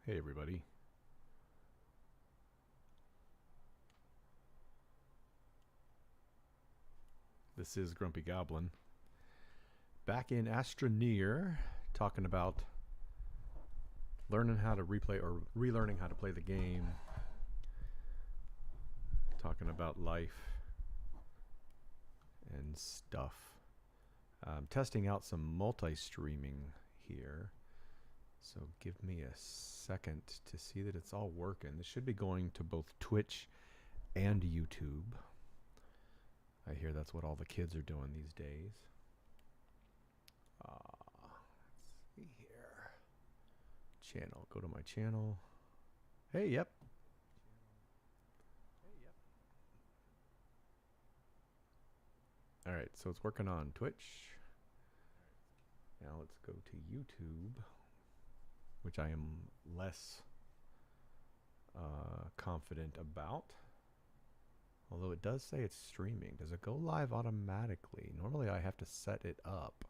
Hey everybody. This is Grumpy Goblin. Back in Astroneer, talking about learning how to replay or relearning how to play the game. Talking about life and stuff. Testing out some multi-streaming here. So give me a second to see that it's all working. This should be going to both Twitch and YouTube. I hear that's what all the kids are doing these days. Let's see here. Channel. Go to my channel. Hey, yep. All right, so it's working on Twitch. Now let's go to YouTube, which I am less confident about. Although it does say it's streaming. Does it go live automatically? Normally I have to set it up.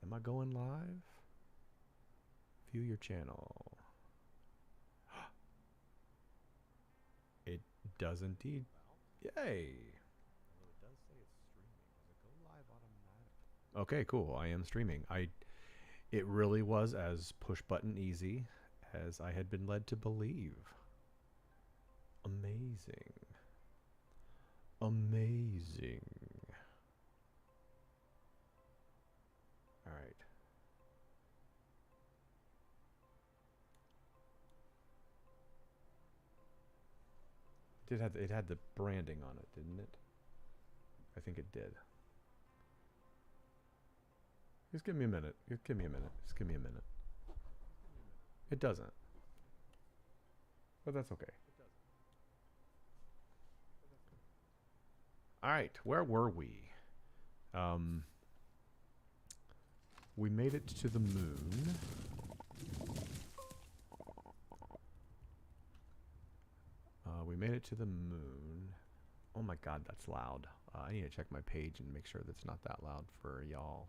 Am I going live? View your channel. It does indeed. Yay! Okay, cool. I am streaming. It really was as push button easy as I had been led to believe. Amazing. Amazing. All right. It had the branding on it, didn't it? I think it did. Just give me a minute. Just give me a minute. Just give me a minute. It doesn't. But that's okay. All right, where were we? We made it to the moon. We made it to the moon. Oh my god, that's loud. I need to check my page and make sure that's not that loud for y'all.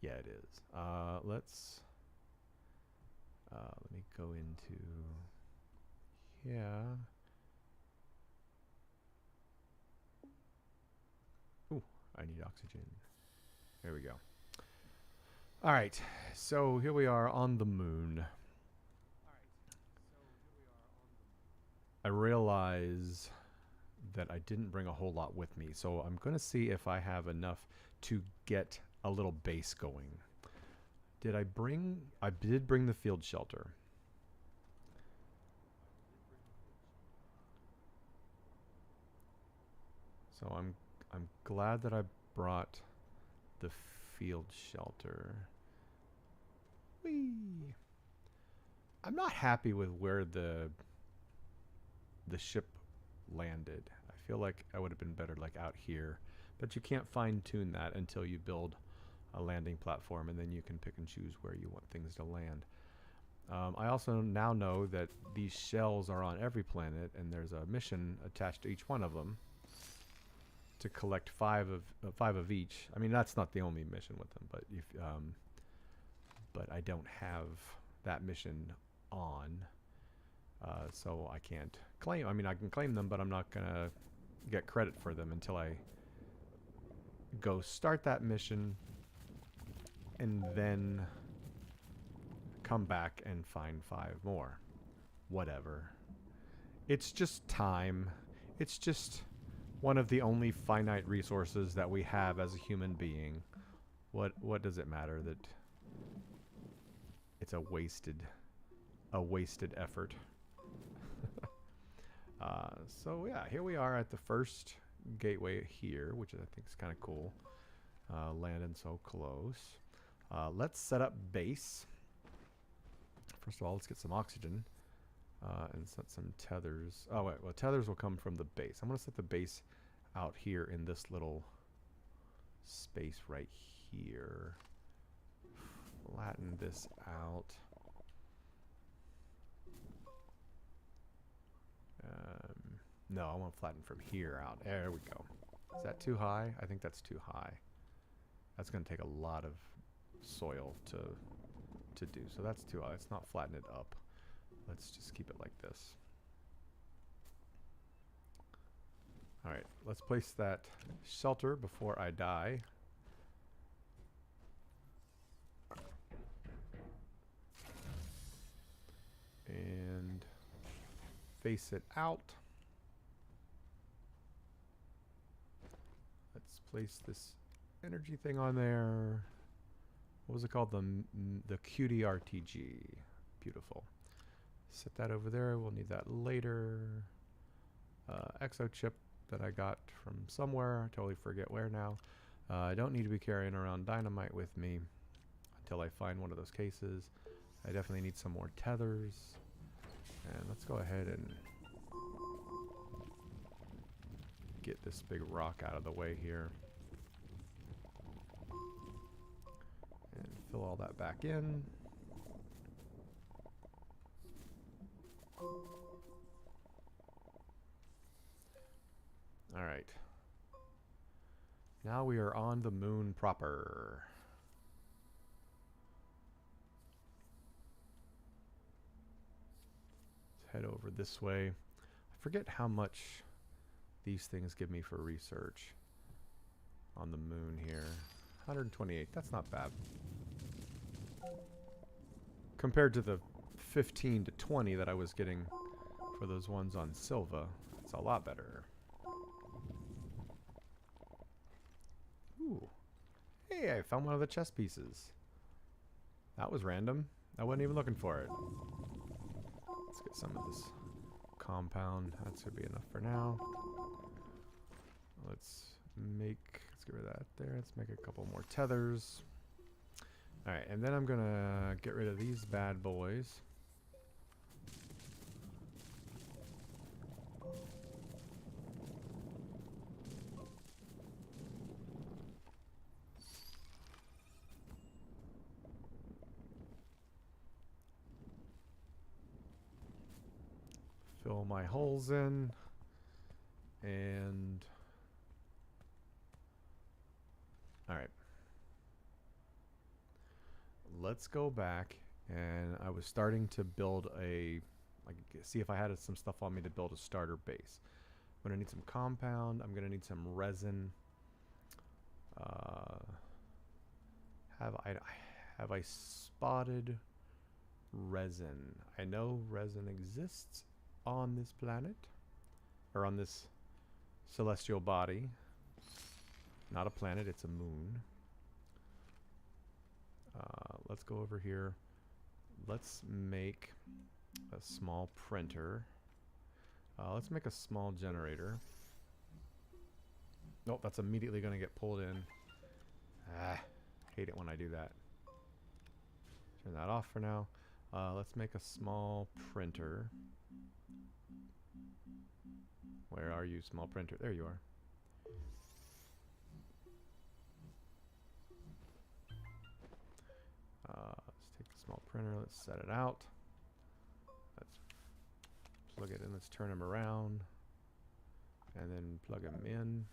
Yeah, it is. Let me go into, yeah. Ooh, I need oxygen. There we go. All right, so here we are on the moon. I realize that I didn't bring a whole lot with me, so I'm going to see if I have enough to get a little base going. Did I bring... I did bring the field shelter. So I'm glad that I brought the field shelter. Whee! I'm not happy with where the ship landed. I feel like I would have been better like out here, but you can't fine-tune that until you build a landing platform, and then you can pick and choose where you want things to land. I also now know that these shells are on every planet, and there's a mission attached to each one of them to collect five of each. I mean, that's not the only mission with them, but if but I don't have that mission on, so I can't claim. I mean, I can claim them, but I'm not gonna get credit for them until I go start that mission and then come back and find 5 more. Whatever. It's just time. It's just one of the only finite resources that we have as a human being. What does it matter that it's a wasted effort? So yeah, here we are at the first gateway here, which I think is kind of cool. Landing so close. Let's set up base. First of all, let's get some oxygen and set some tethers. Oh wait, well tethers will come from the base. I'm going to set the base out here in this little space right here. Flatten this out. No, I want to flatten from here out. There we go. Is that too high? I think that's too high. That's going to take a lot of soil to do. So that's too high. Let's not flatten it up. Let's just keep it like this. Alright, let's place that shelter before I die. And face it out. Let's place this energy thing on there. What was it called? The QDRTG. Beautiful. Set that over there. We'll need that later. Exo chip that I got from somewhere. I totally forget where now. I don't need to be carrying around dynamite with me until I find one of those cases. I definitely need some more tethers. And let's go ahead and get this big rock out of the way here. And fill all that back in. Alright. Now we are on the moon proper. Let's head over this way. I forget how much these things give me for research on the moon here. 128. That's not bad. Compared to the 15 to 20 that I was getting for those ones on Silva. It's a lot better. Ooh. Hey, I found one of the chess pieces. That was random. I wasn't even looking for it. Let's get some of this compound. That should be enough for now. Let's get rid of that there. Let's make a couple more tethers. Alright, and then I'm gonna get rid of these bad boys. Fill my holes in. And alright. Let's go back, and I was starting to build see if I had some stuff on me to build a starter base. I'm going to need some compound. I'm going to need some resin. Have I spotted resin? I know resin exists on this planet, or on this celestial body. Not a planet, it's a moon. Let's go over here. Let's make a small printer. Let's make a small generator. Nope, that's immediately going to get pulled in. Hate it when I do that. Turn that off for now. Let's make a small printer. Where are you, small printer? There you are. Let's take the small printer, let's set it out. Let's plug it in, let's turn him around. And then plug him in.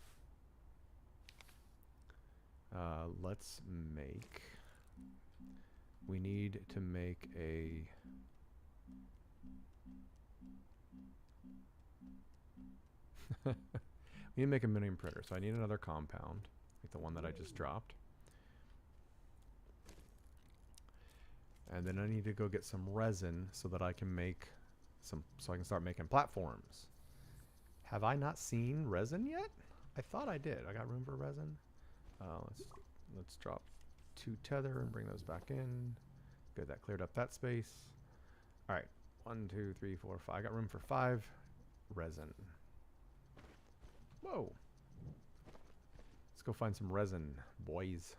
We need to make a... we need to make a mini printer, so I need another compound, like the one that I just dropped. And then I need to go get some resin so that I can make so I can start making platforms. Have I not seen resin yet? I thought I did. I got room for resin. Let's drop 2 tether and bring those back in. Good, that cleared up that space. All right, 1, 2, 3, 4, 5. I got room for 5 resin. Whoa. Let's go find some resin, boys.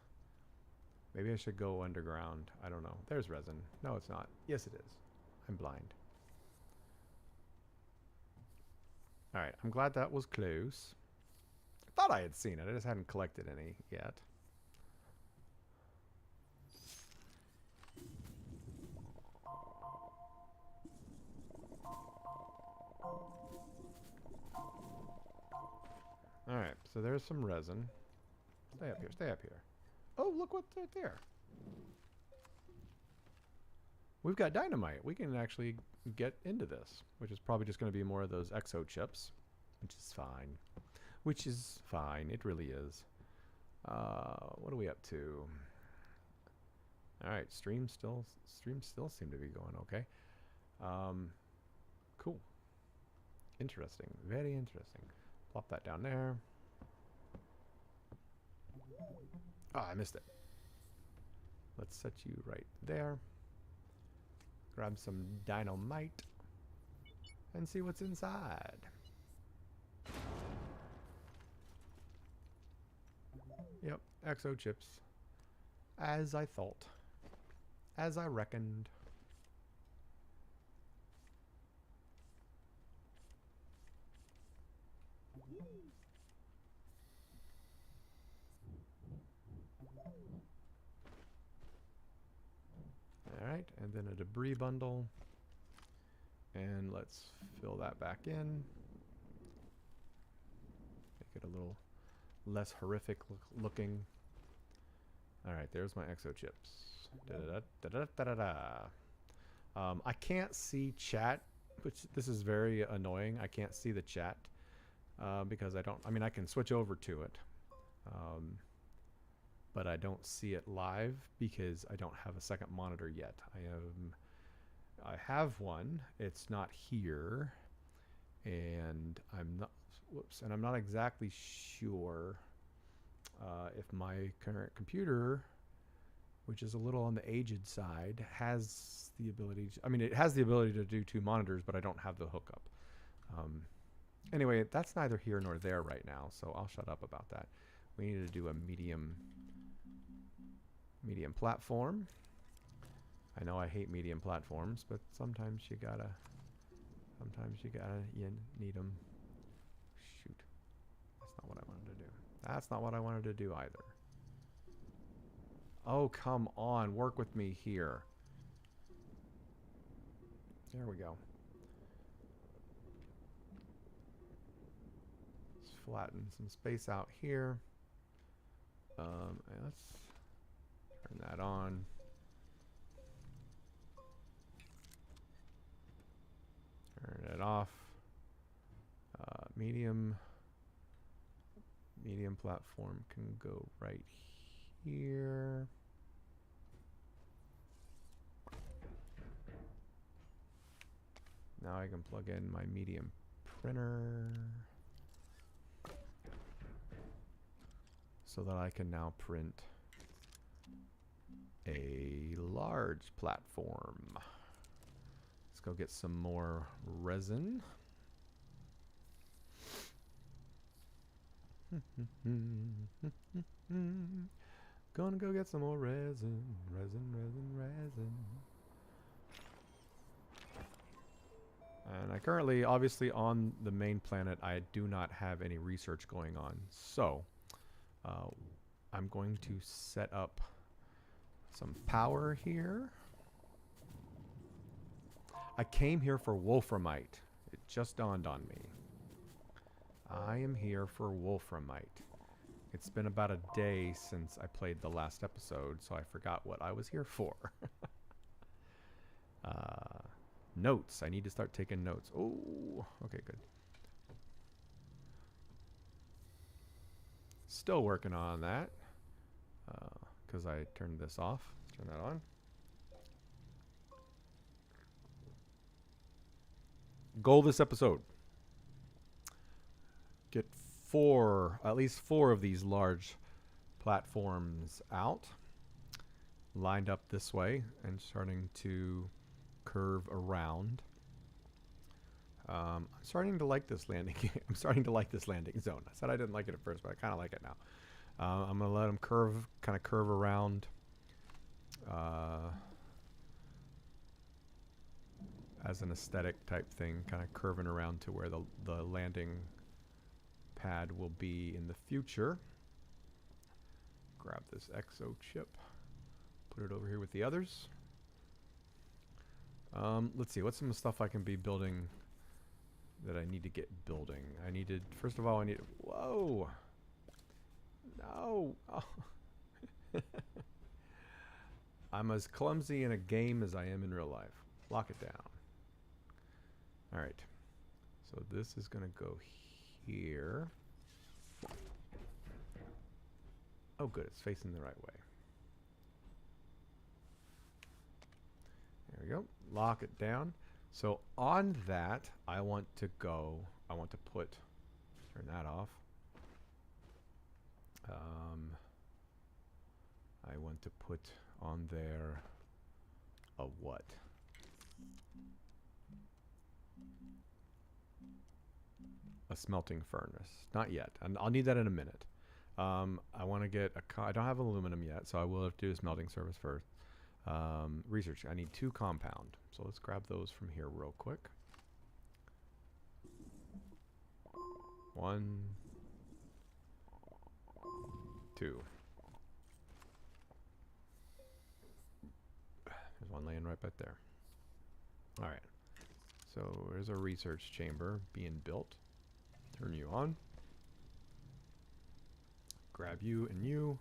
Maybe I should go underground. I don't know. There's resin. No, it's not. Yes, it is. I'm blind. All right, I'm glad that was close. I thought I had seen it. I just hadn't collected any yet. So there's some resin. Stay up here, stay up here. Oh, look what's right there. We've got dynamite. We can actually get into this, which is probably just going to be more of those exo chips, which is fine. Which is fine. It really is. What are we up to? All right, streams still seem to be going okay. Cool. Interesting. Very interesting. Plop that down there. Ah, I missed it. Let's set you right there. Grab some dynamite and see what's inside. Yep, exo chips. As I thought. As I reckoned. Alright, and then a debris bundle. And let's fill that back in. Make it a little less horrific looking. Alright, there's my exo chips. I can't see chat, which this is very annoying. I can't see the chat because I can switch over to it. But I don't see it live because I don't have a second monitor yet. I have one. It's not here, and I'm not exactly sure if my current computer, which is a little on the aged side, has the ability to, it has the ability to do 2 monitors, but I don't have the hookup. Anyway, that's neither here nor there right now, so I'll shut up about that. We need to do a medium platform. I know I hate medium platforms, but sometimes you need them. Shoot. That's not what I wanted to do. That's not what I wanted to do either. Oh, come on. Work with me here. There we go. Let's flatten some space out here. And let's turn that on. Turn it off. Medium platform can go right here. Now I can plug in my medium printer so that I can now print a large platform. Let's go get some more resin. Gonna go get some more resin. Resin. And I currently, obviously on the main planet, I do not have any research going on. So, I'm going to set up some power here. I came here for wolframite. It just dawned on me. I am here for wolframite. It's been about a day since I played the last episode, so I forgot what I was here for. Notes. I need to start taking notes. Oh, okay, good. Still working on that. Because I turned this off. Let's turn that on. Goal this episode. Get at least four of these large platforms out. Lined up this way and starting to curve around. I'm starting to like this landing. I'm starting to like this landing zone. I said I didn't like it at first, but I kind of like it now. I'm gonna let them kind of curve around. As an aesthetic type thing, kind of curving around to where the landing pad will be in the future. Grab this exo chip, put it over here with the others. Let's see, what's some stuff I can be building that I need to get building? First of all, whoa! No. Oh. I'm as clumsy in a game as I am in real life. Lock it down. All right. So this is going to go here. Oh, good. It's facing the right way. There we go. Lock it down. So on that, I want to put, turn that off. I want to put on there a what? A smelting furnace. Not yet. I'll need that in a minute. I want to get I don't have aluminum yet, so I will have to do a smelting service first. Research. I need 2 compound. So let's grab those from here real quick. 1, 2. There's one laying right back there. All right. So there's a research chamber being built. Turn you on. Grab you and you.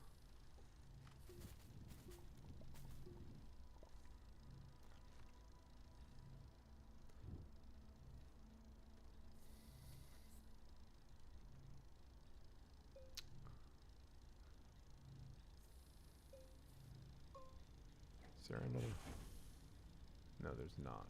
Is there another? No, there's not.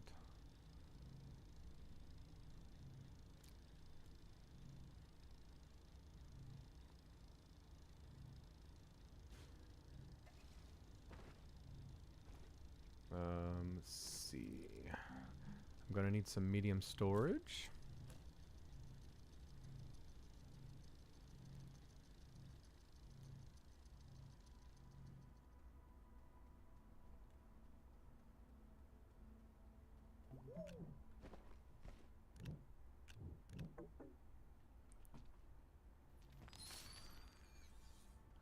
Let's see. I'm gonna need some medium storage.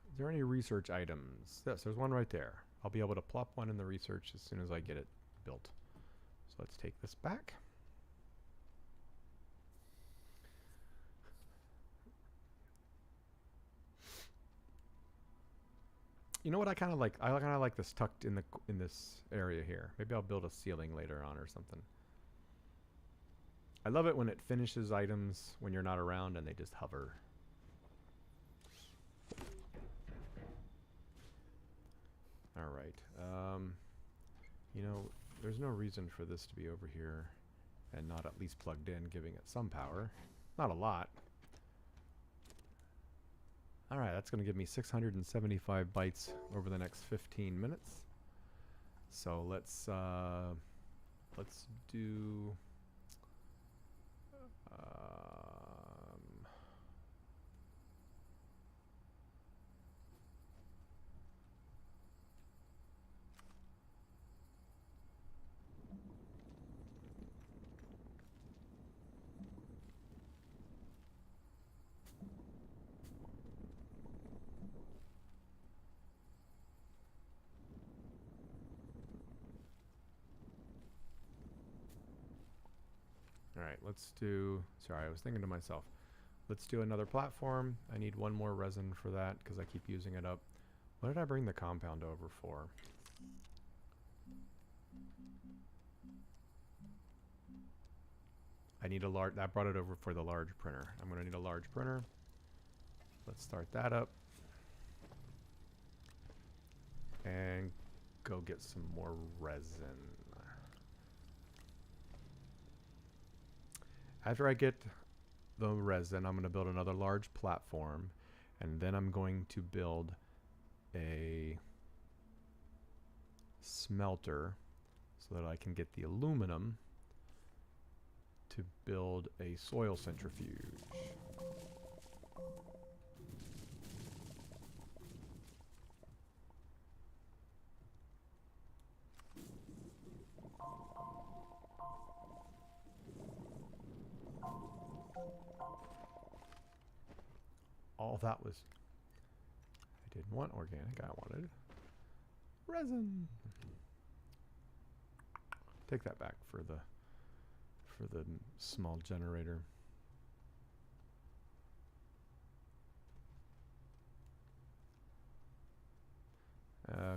Is there any research items? Yes, there's one right there. I'll be able to plop one in the research as soon as I get it built. So let's take this back. You know what I kind of like? I kind of like this tucked in this area here. Maybe I'll build a ceiling later on or something. I love it when it finishes items when you're not around and they just hover. All right. You know, there's no reason for this to be over here and not at least plugged in, giving it some power. Not a lot. All right, that's going to give me 675 bytes over the next 15 minutes. So let's do. All right, let's do. Sorry, I was thinking to myself. Let's do another platform. I need one more resin for that because I keep using it up. What did I bring the compound over for? I need a large. That brought it over for the large printer. I'm going to need a large printer. Let's start that up. And go get some more resin. After I get the resin, I'm going to build another large platform, and then I'm going to build a smelter so that I can get the aluminum to build a soil centrifuge. All that was, I didn't want organic, I wanted resin. Take that back for the small generator.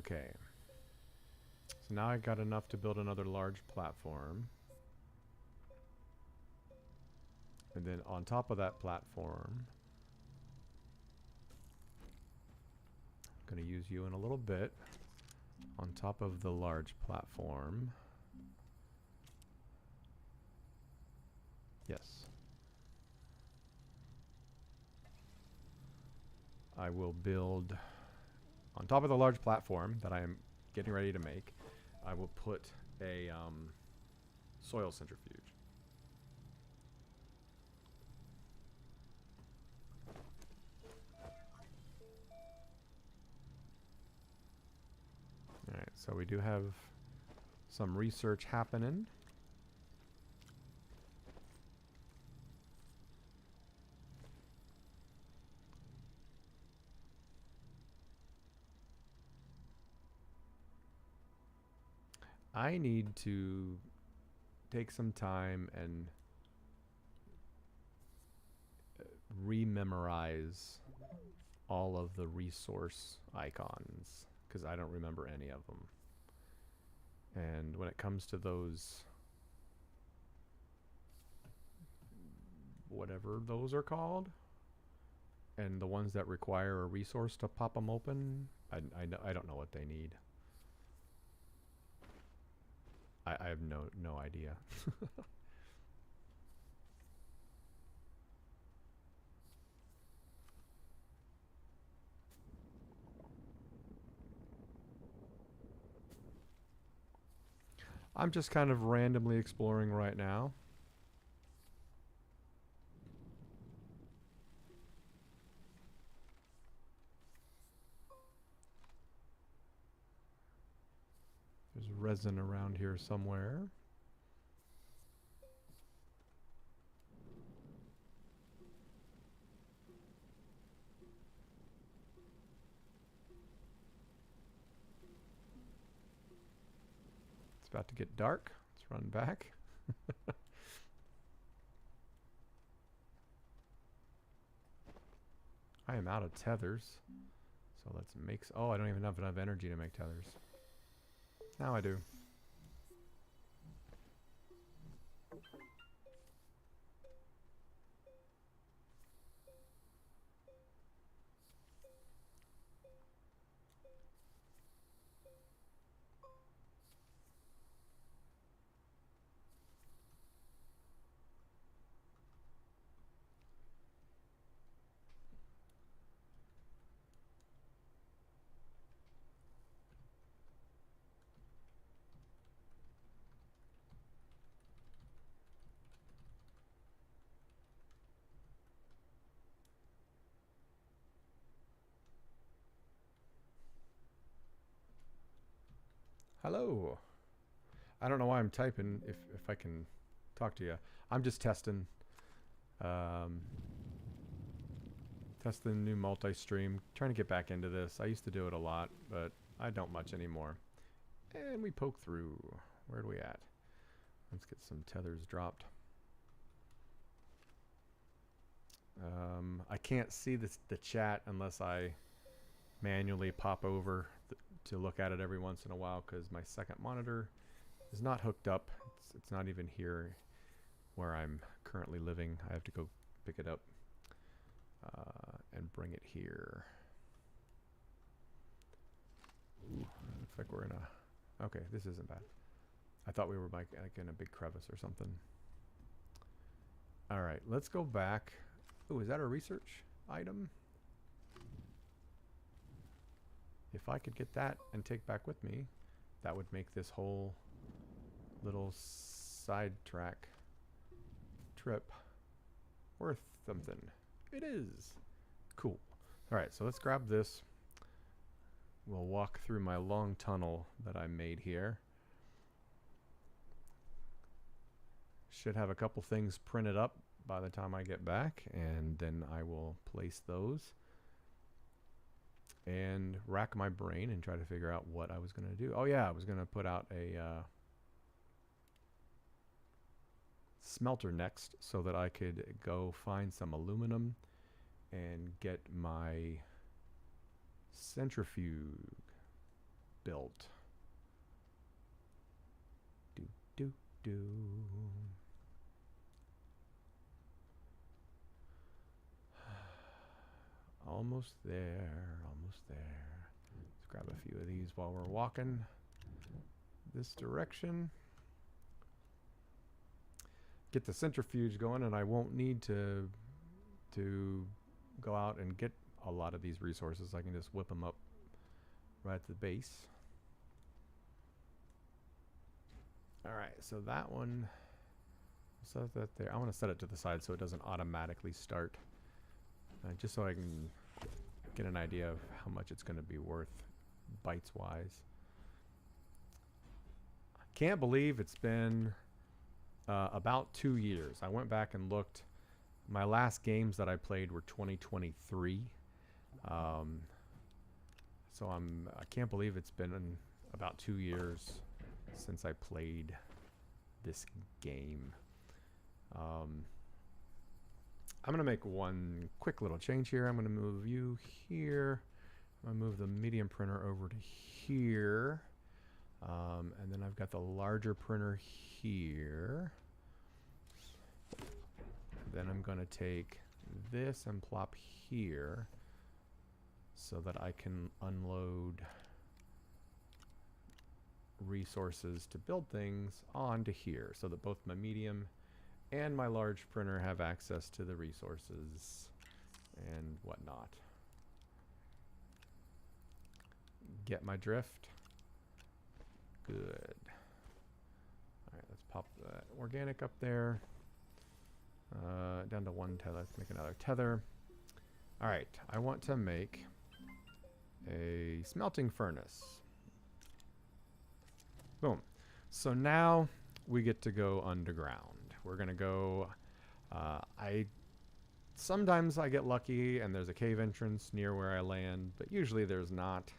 Okay. So now I got enough to build another large platform. And then on top of that platform, I'm going to use you in a little bit. On top of the large platform. Yes. I will build on top of the large platform that I am getting ready to make. I will put a soil centrifuge. Alright, so we do have some research happening. I need to take some time and rememorize all of the resource icons because I don't remember any of them. And when it comes to those, whatever those are called, and the ones that require a resource to pop them open, I don't know what they need. I have no idea. I'm just kind of randomly exploring right now. There's resin around here somewhere. It's about to get dark. Let's run back. I am out of tethers. So let's make... Oh, I don't even have enough energy to make tethers. Now I do. Hello. I don't know why I'm typing if I can talk to you. I'm just testing. Testing new multi-stream. Trying to get back into this. I used to do it a lot, but I don't much anymore. And we poke through. Where are we at? Let's get some tethers dropped. I can't see the chat unless I manually pop over to look at it every once in a while because my second monitor is not hooked up. It's not even here where I'm currently living. I have to go pick it up and bring it here. Ooh, looks like we're in a... Okay, this isn't bad. I thought we were like in a big crevice or something. All right, let's go back. Oh, is that a research item? If I could get that and take back with me, that would make this whole little sidetrack trip worth something. It is. Cool. All right, so let's grab this. We'll walk through my long tunnel that I made here. Should have a couple things printed up by the time I get back, and then I will place those and rack my brain and try to figure out what I was going to do. Oh yeah, I was going to put out a smelter next so that I could go find some aluminum and get my centrifuge. built. Do, do, do. Almost there, almost there. Let's grab a few of these while we're walking this direction. Get the centrifuge going, and I won't need to go out and get a lot of these resources. I can just whip them up right at the base. All right, so that one, set that there. I want to set it to the side so it doesn't automatically start, just so I can get an idea of how much it's going to be worth bytes wise. I can't believe it's been about 2 years. I went back and looked. My last games that I played were 2023. So I can't believe it's been about 2 years since I played this game. I'm going to make one quick little change here. I'm going to move you here. I'm going to move the medium printer over to here. And then I've got the larger printer here. Then I'm going to take this and plop here so that I can unload resources to build things onto here so that both my medium and my large printer have access to the resources and whatnot. Get my drift? Good. Alright, let's pop that organic up there. Down to one tether. Let's make another tether. Alright, I want to make a smelting furnace. Boom. So now we get to go underground. We're going to go... Sometimes I get lucky and there's a cave entrance near where I land, but usually there's not.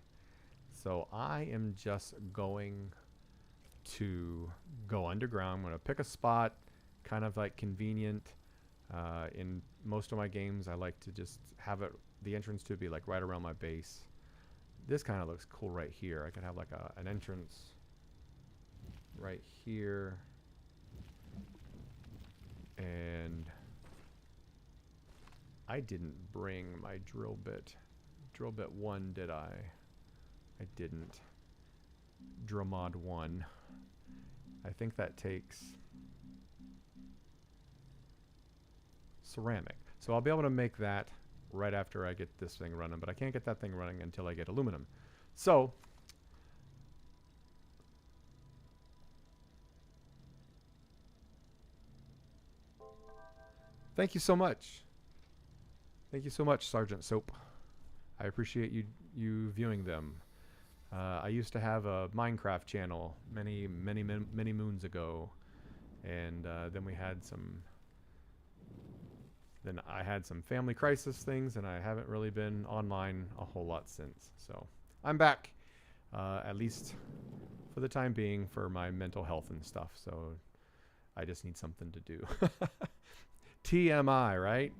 So I am just going to go underground. I'm going to pick a spot, kind of like convenient. In most of my games, I like to just have it, the entrance to be like right around my base. This kind of looks cool right here. I could have like an entrance right here. And I didn't bring my drill bit. Drill bit 1, did I? I didn't. Drill mod 1. I think that takes ceramic. So I'll be able to make that right after I get this thing running, but I can't get that thing running until I get aluminum. So thank you so much. Thank you so much, Sergeant Soap. I appreciate you viewing them. I used to have a Minecraft channel many moons ago, and then we had some. Then I had some family crisis things, and I haven't really been online a whole lot since. So I'm back, at least for the time being, for my mental health and stuff. So I just need something to do. TMI, right?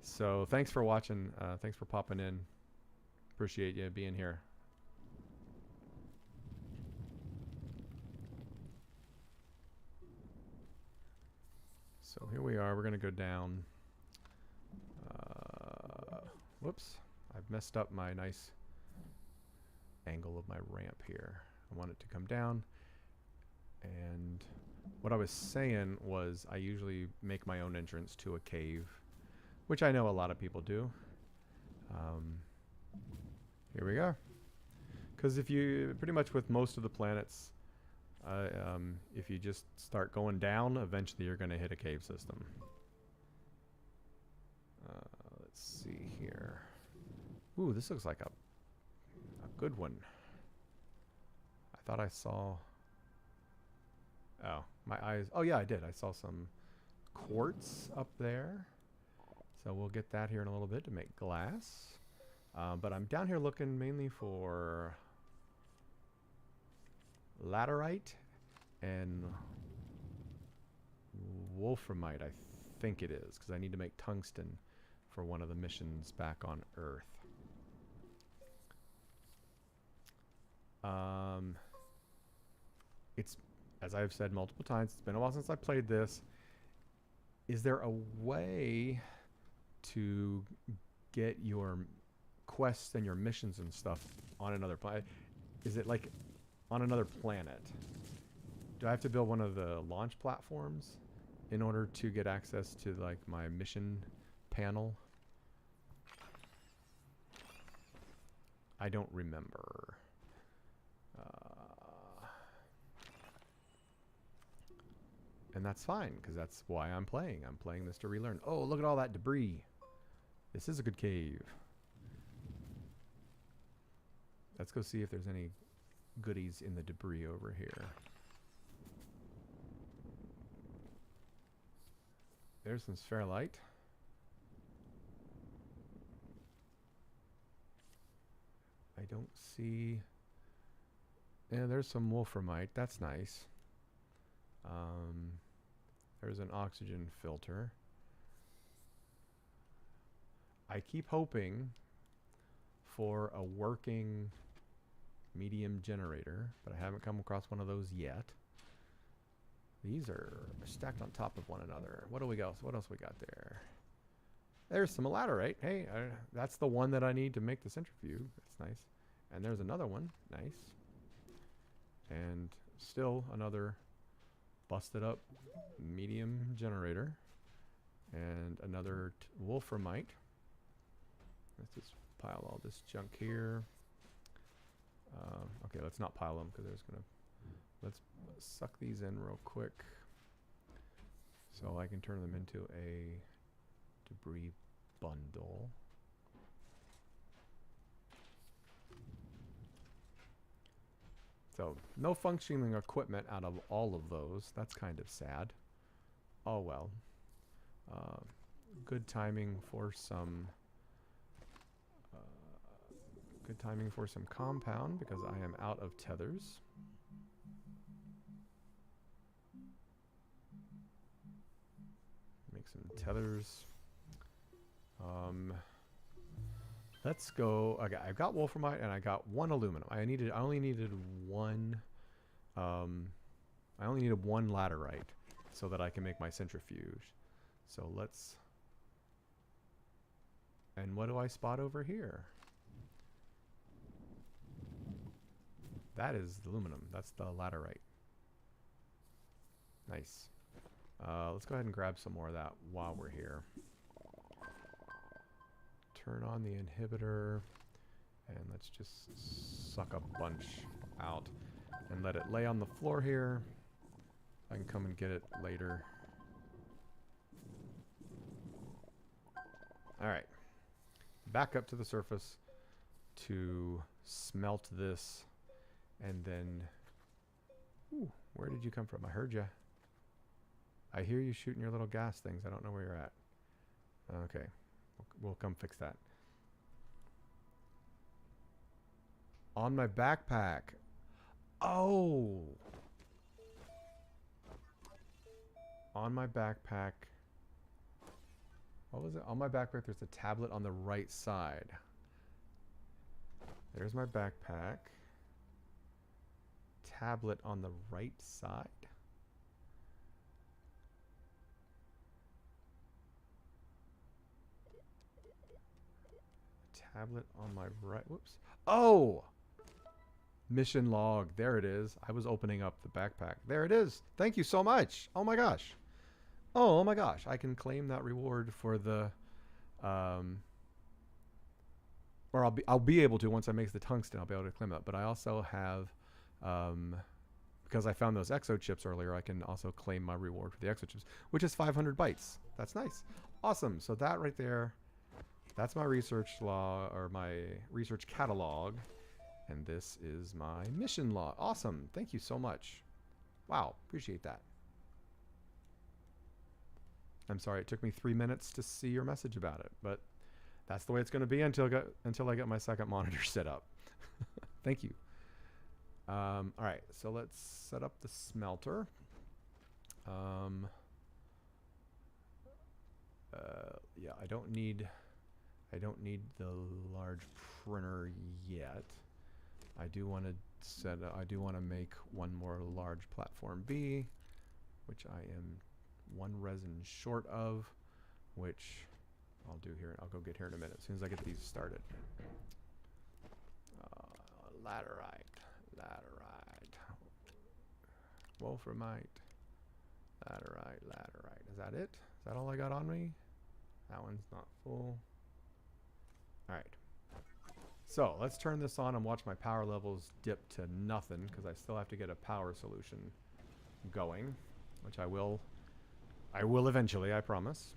So thanks for watching. Thanks for popping in. Appreciate you being here. So here we are. We're going to go down. Whoops. I've messed up my nice angle of my ramp here. I want it to come down. And what I was saying was I usually make my own entrance to a cave, which I know a lot of people do. Here we go. Because if you, pretty much with most of the planets, if you just start going down, eventually you're going to hit a cave system. Let's see here. Ooh, this looks like a good one. I thought I saw... Oh, my eyes... Oh yeah, I did. I saw some quartz up there. So we'll get that here in a little bit to make glass. But I'm down here looking mainly for laterite and wolframite, I think it is, because I need to make tungsten for one of the missions back on Earth. It's, as I've said multiple times, it's been a while since I played this. Is there a way to get your quests and your missions and stuff on another planet? Is it like on another planet? Do I have to build one of the launch platforms in order to get access to like my mission panel? I don't remember. And that's fine, because that's why I'm playing. I'm playing this to relearn. Oh, look at all that debris. This is a good cave. Let's go see if there's any goodies in the debris over here. There's some spherolite. I don't see... Yeah, there's some wolframite. That's nice. There's an oxygen filter. I keep hoping for a working medium generator, but I haven't come across one of those yet. These are stacked on top of one another. What do we got? What else we got there? There's some laterite. Hey, that's the one that I need to make the centrifuge. That's nice. And there's another one. Nice. And still another busted up medium generator. And another wolframite. Let's just pile all this junk here. Okay, let's not pile them because there's gonna... Let's suck these in real quick so I can turn them into a debris bundle. So, no functioning equipment out of all of those. That's kind of sad. Oh well. Good timing for some... good timing for some compound because I am out of tethers. Make some tethers. Let's go. Okay, I've got wolframite and I got one aluminum. I only needed one. I only needed one laterite so that I can make my centrifuge. So let's. And what do I spot over here? That is aluminum. That's the laterite. Nice. Let's go ahead and grab some more of that while we're here. Turn on the inhibitor. And let's just suck a bunch out. And let it lay on the floor here. I can come and get it later. Alright. Back up to the surface to smelt this. And then... Ooh, where did you come from? I heard you. I hear you shooting your little gas things. I don't know where you're at. Okay. We'll come fix that. On my backpack. Oh! On my backpack. What was it? On my backpack, there's a tablet on the right side. There's my backpack. Tablet on the right side. Tablet on my right. Whoops. Oh! Mission log. There it is. I was opening up the backpack. There it is. Thank you so much. Oh my gosh. Oh my gosh. I can claim that reward for the... or I'll be able to once I make the tungsten. I'll be able to claim that. But I also have... because I found those exo chips earlier, I can also claim my reward for the exo chips, which is 500 bytes. That's nice. Awesome. So that right there... That's my research log, or my research catalog. And this is my mission log. Awesome. Thank you so much. Wow. Appreciate that. I'm sorry it took me 3 minutes to see your message about it, but that's the way it's going to be until I get my second monitor set up. Thank you. All right. So let's set up the smelter. Yeah, I don't need the large printer yet. I do want to said I do want to make one more large platform B, which I am one resin short of, which I'll do here. I'll go get here in a minute as soon as I get these started. Laterite, wolframite, laterite. Is that it? Is that all I got on me? That one's not full. All right. So let's turn this on and watch my power levels dip to nothing because I still have to get a power solution going, which I will eventually, I promise.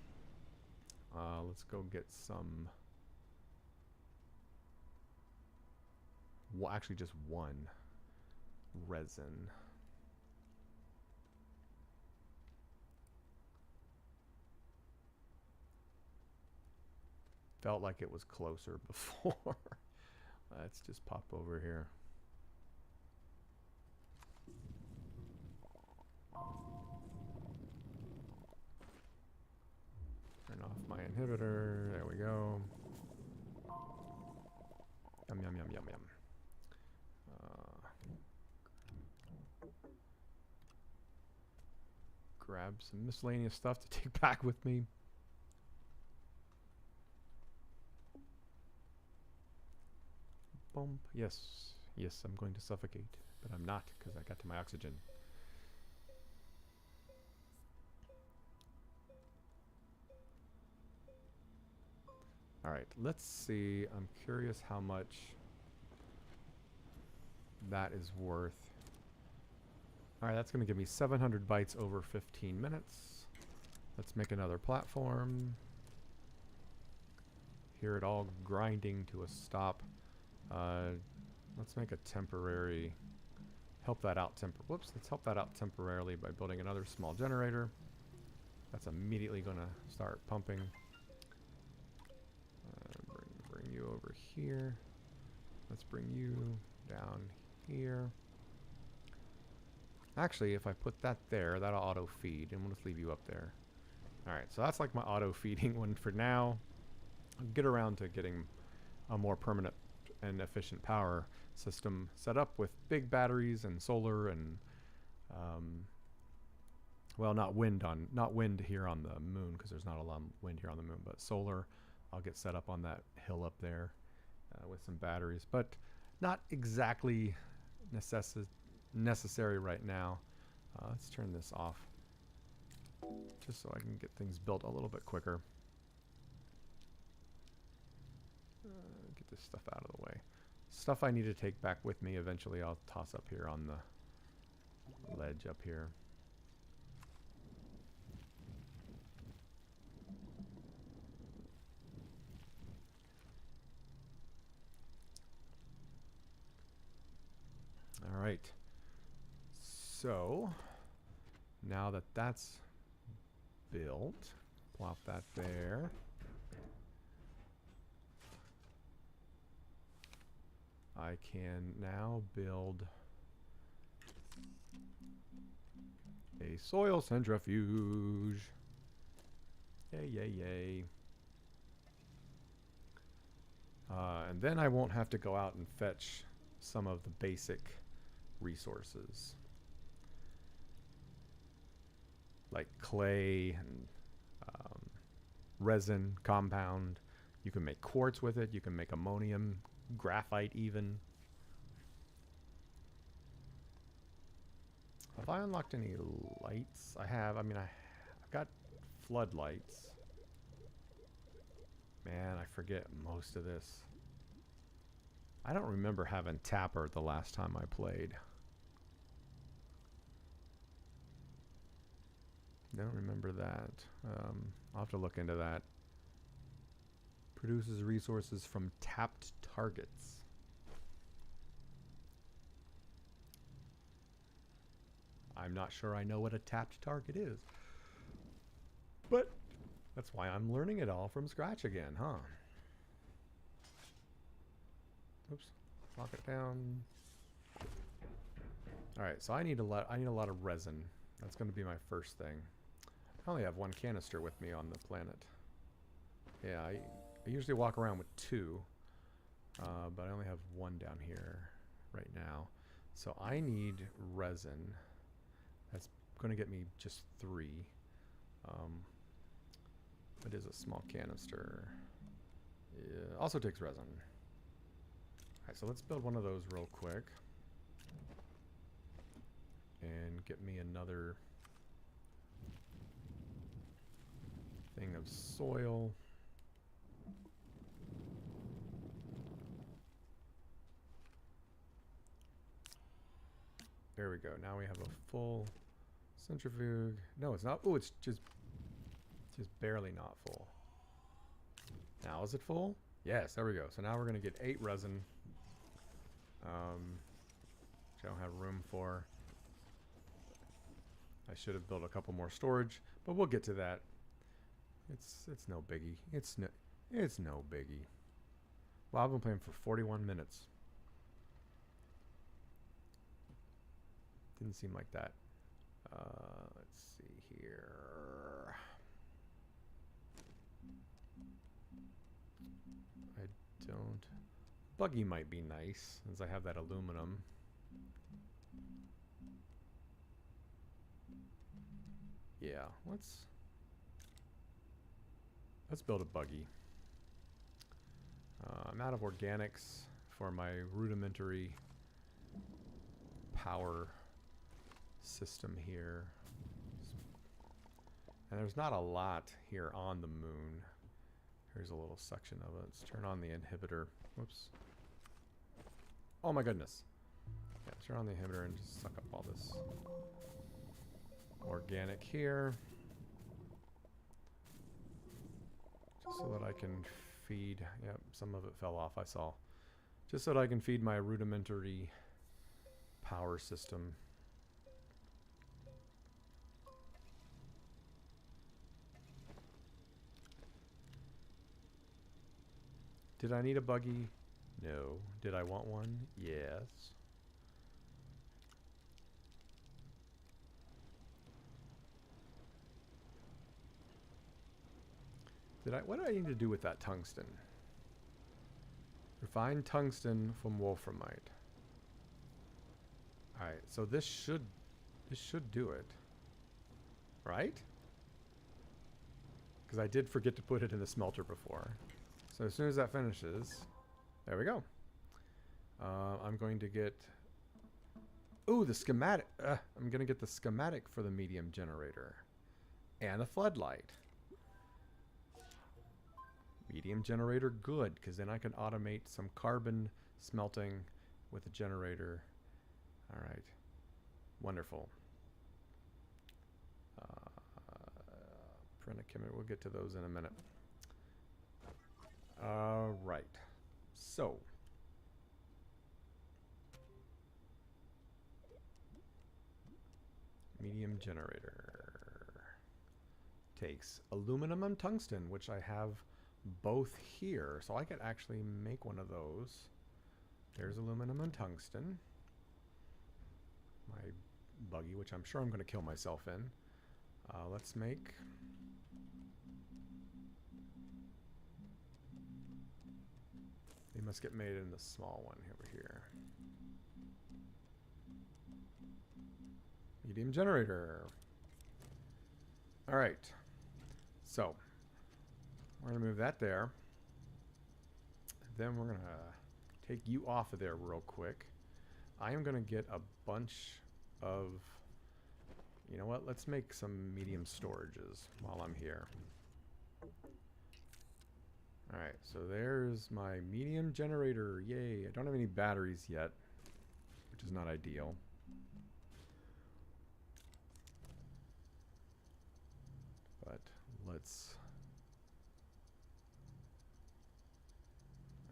Let's go get some. Well, actually, just one resin. Felt like it was closer before. Let's just pop over here. Turn off my inhibitor. There we go. Yum, yum, yum, yum, yum. Grab some miscellaneous stuff to take back with me. Bump. Yes. Yes, I'm going to suffocate. But I'm not because I got to my oxygen. Alright, let's see. I'm curious how much that is worth. Alright, that's going to give me 700 bytes over 15 minutes. Let's make another platform. Hear it all grinding to a stop. Let's make a temporary... Let's help that out temporarily by building another small generator. That's immediately going to start pumping. Bring you over here. Let's bring you down here. Actually, if I put that there, that'll auto feed, and we'll just leave you up there. Alright, so that's like my auto feeding one for now. I'll get around to getting a more permanent and efficient power system set up with big batteries and solar and well, not wind here on the moon because there's not a lot of wind here on the moon, but solar. I'll get set up on that hill up there with some batteries, but not exactly necessary right now. Let's turn this off just so I can get things built a little bit quicker. Get this stuff out of the way. Stuff I need to take back with me eventually I'll toss up here on the ledge up here. All right. So now that that's built, plop that there. I can now build a soil centrifuge. Yay, yay, yay. And then I won't have to go out and fetch some of the basic resources. Like clay and resin, compound. You can make quartz with it. You can make ammonium, graphite even. Have I unlocked any lights? I have. I mean, I've got floodlights. Man, I forget most of this. I don't remember having Tapper the last time I played. Don't remember that. I'll have to look into that. Produces resources from tapped targets. I'm not sure I know what a tapped target is. But that's why I'm learning it all from scratch again, huh? Oops. Lock it down. Alright, so I need a lot of resin. That's going to be my first thing. I only have one canister with me on the planet. Yeah, I usually walk around with two, but I only have one down here right now. So I need resin. That's going to get me just 3. It is a small canister. Yeah, also takes resin. Alright, so let's build one of those real quick. And get me another thing of soil. There we go. Now we have a full centrifuge. No, it's not. Oh, it's just barely not full. Now is it full? Yes, there we go. So now we're going to get 8 resin. Which I don't have room for. I should have built a couple more storage, but we'll get to that. It's no biggie. It's no biggie. Well, I've been playing for 41 minutes. Didn't seem like that. Let's see here. I don't. Buggy might be nice, since I have that aluminum. Yeah, let's build a buggy. I'm out of organics for my rudimentary power system here. And there's not a lot here on the moon. Here's a little section of it. Let's turn on the inhibitor. Whoops. Oh my goodness. Yeah, turn on the inhibitor and just suck up all this organic here. Just so that I can feed. Yep, some of it fell off, I saw. Just so that I can feed my rudimentary power system. Did I need a buggy? No. Did I want one? Yes. What do I need to do with that tungsten? Refined tungsten from wolframite. Alright, so this should do it. Right? Because I did forget to put it in the smelter before. So as soon as that finishes, there we go. I'm going to get... Ooh, the schematic. I'm going to get the schematic for the medium generator. And a floodlight. Medium generator, good, because then I can automate some carbon smelting with the generator. All right. Wonderful. Print a chemical. We'll get to those in a minute. All right. So. Medium generator. Takes aluminum and tungsten, which I have both here. So I could actually make one of those. There's aluminum and tungsten. My buggy, which I'm sure I'm going to kill myself in. Let's make... They must get made in the small one over here. Medium generator. All right. So, we're going to move that there. Then we're going to take you off of there real quick. I am going to get a bunch of... You know what? Let's make some medium storages while I'm here. Alright, so there's my medium generator. Yay. I don't have any batteries yet, which is not ideal. But let's...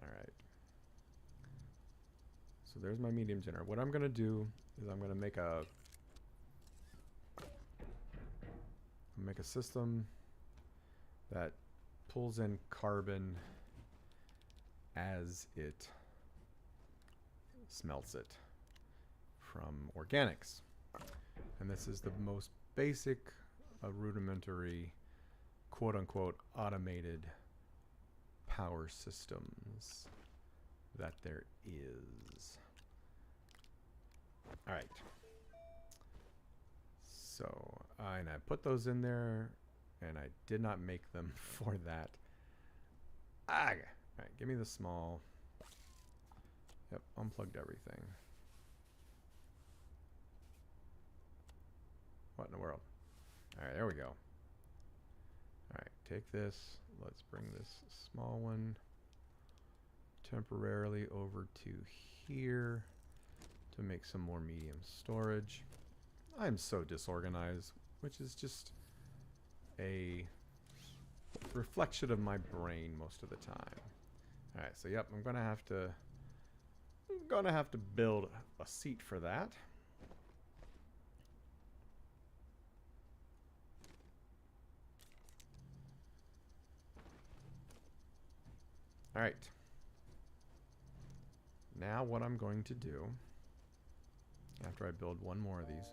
Alright. So there's my medium generator. What I'm going to do is I'm going to make a system that pulls in carbon as it smelts it from organics. And this is the most basic, rudimentary, quote-unquote, automated power systems that there is. All right. So, and I put those in there, and I did not make them for that. Ah, all right, give me the small. Yep, unplugged everything. What in the world? All right, there we go. All right, take this. Let's bring this small one temporarily over to here to make some more medium storage. I'm so disorganized, which is just a reflection of my brain most of the time. All right, so yep, I'm gonna have to build a seat for that. All right. Now what I'm going to do, after I build one more of these,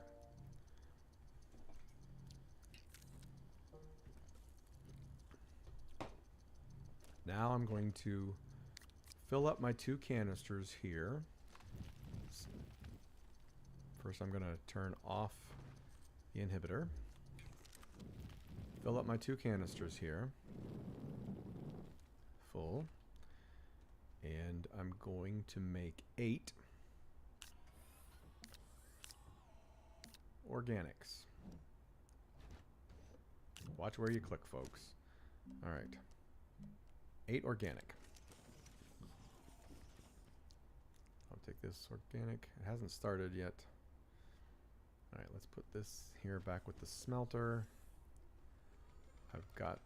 now I'm going to fill up my 2 canisters here. First I'm going to turn off the inhibitor. Fill up my 2 canisters here. Full. And I'm going to make 8 organics. Watch where you click, folks. All right. 8 organic. I'll take this organic. It hasn't started yet. All right, let's put this here back with the smelter. I've got...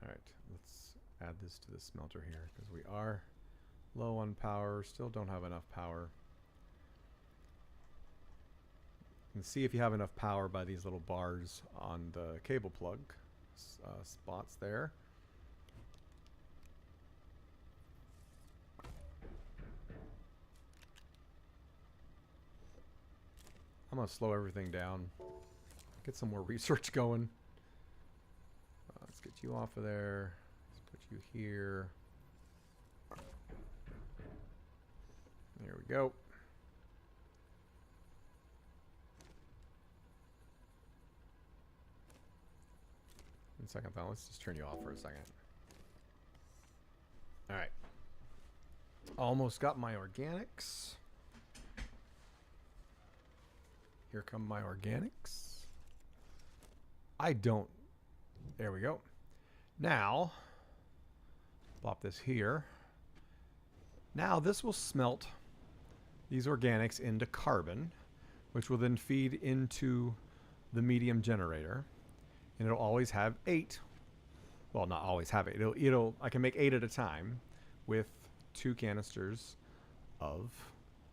All right, let's add this to the smelter here because we are low on power. Still don't have enough power. You can see if you have enough power by these little bars on the cable plug spots there. I'm gonna slow everything down. Get some more research going. Let's get you off of there. Let's put you here. There we go. In second thought, let's just turn you off for a second. All right. Almost got my organics. Here come my organics. I don't. There we go. Now, plop this here. Now this will smelt these organics into carbon, which will then feed into the medium generator. And it'll always have 8. Well, not always have 8. I can make 8 at a time with 2 canisters of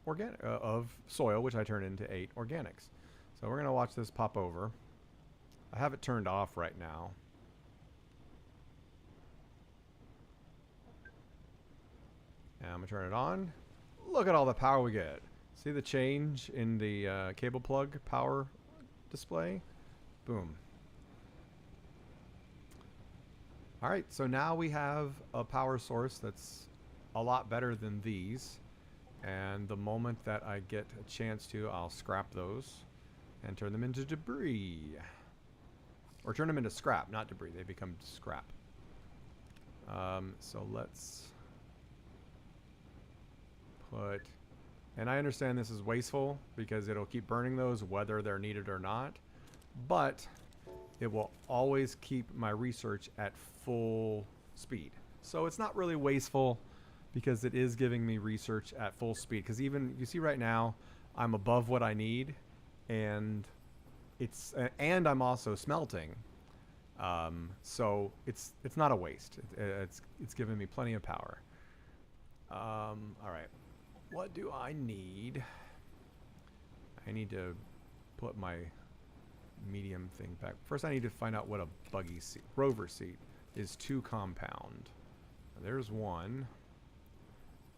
of soil, which I turn into 8 organics. So we're gonna watch this pop over. I have it turned off right now. And I'm gonna turn it on. Look at all the power we get. See the change in the cable plug power display? Boom. All right, so now we have a power source that's a lot better than these. And the moment that I get a chance to, I'll scrap those and turn them into debris. Or turn them into scrap, not debris. They become scrap. So let's put... And I understand this is wasteful because it'll keep burning those whether they're needed or not. But it will always keep my research at full speed. So it's not really wasteful because it is giving me research at full speed. Because even, you see right now, I'm above what I need. And and I'm also smelting. So it's not a waste. It's giving me plenty of power. All right. What do I need? I need to put my medium thing back. First I need to find out what a buggy seat, rover seat is. 2 compound. There's 1.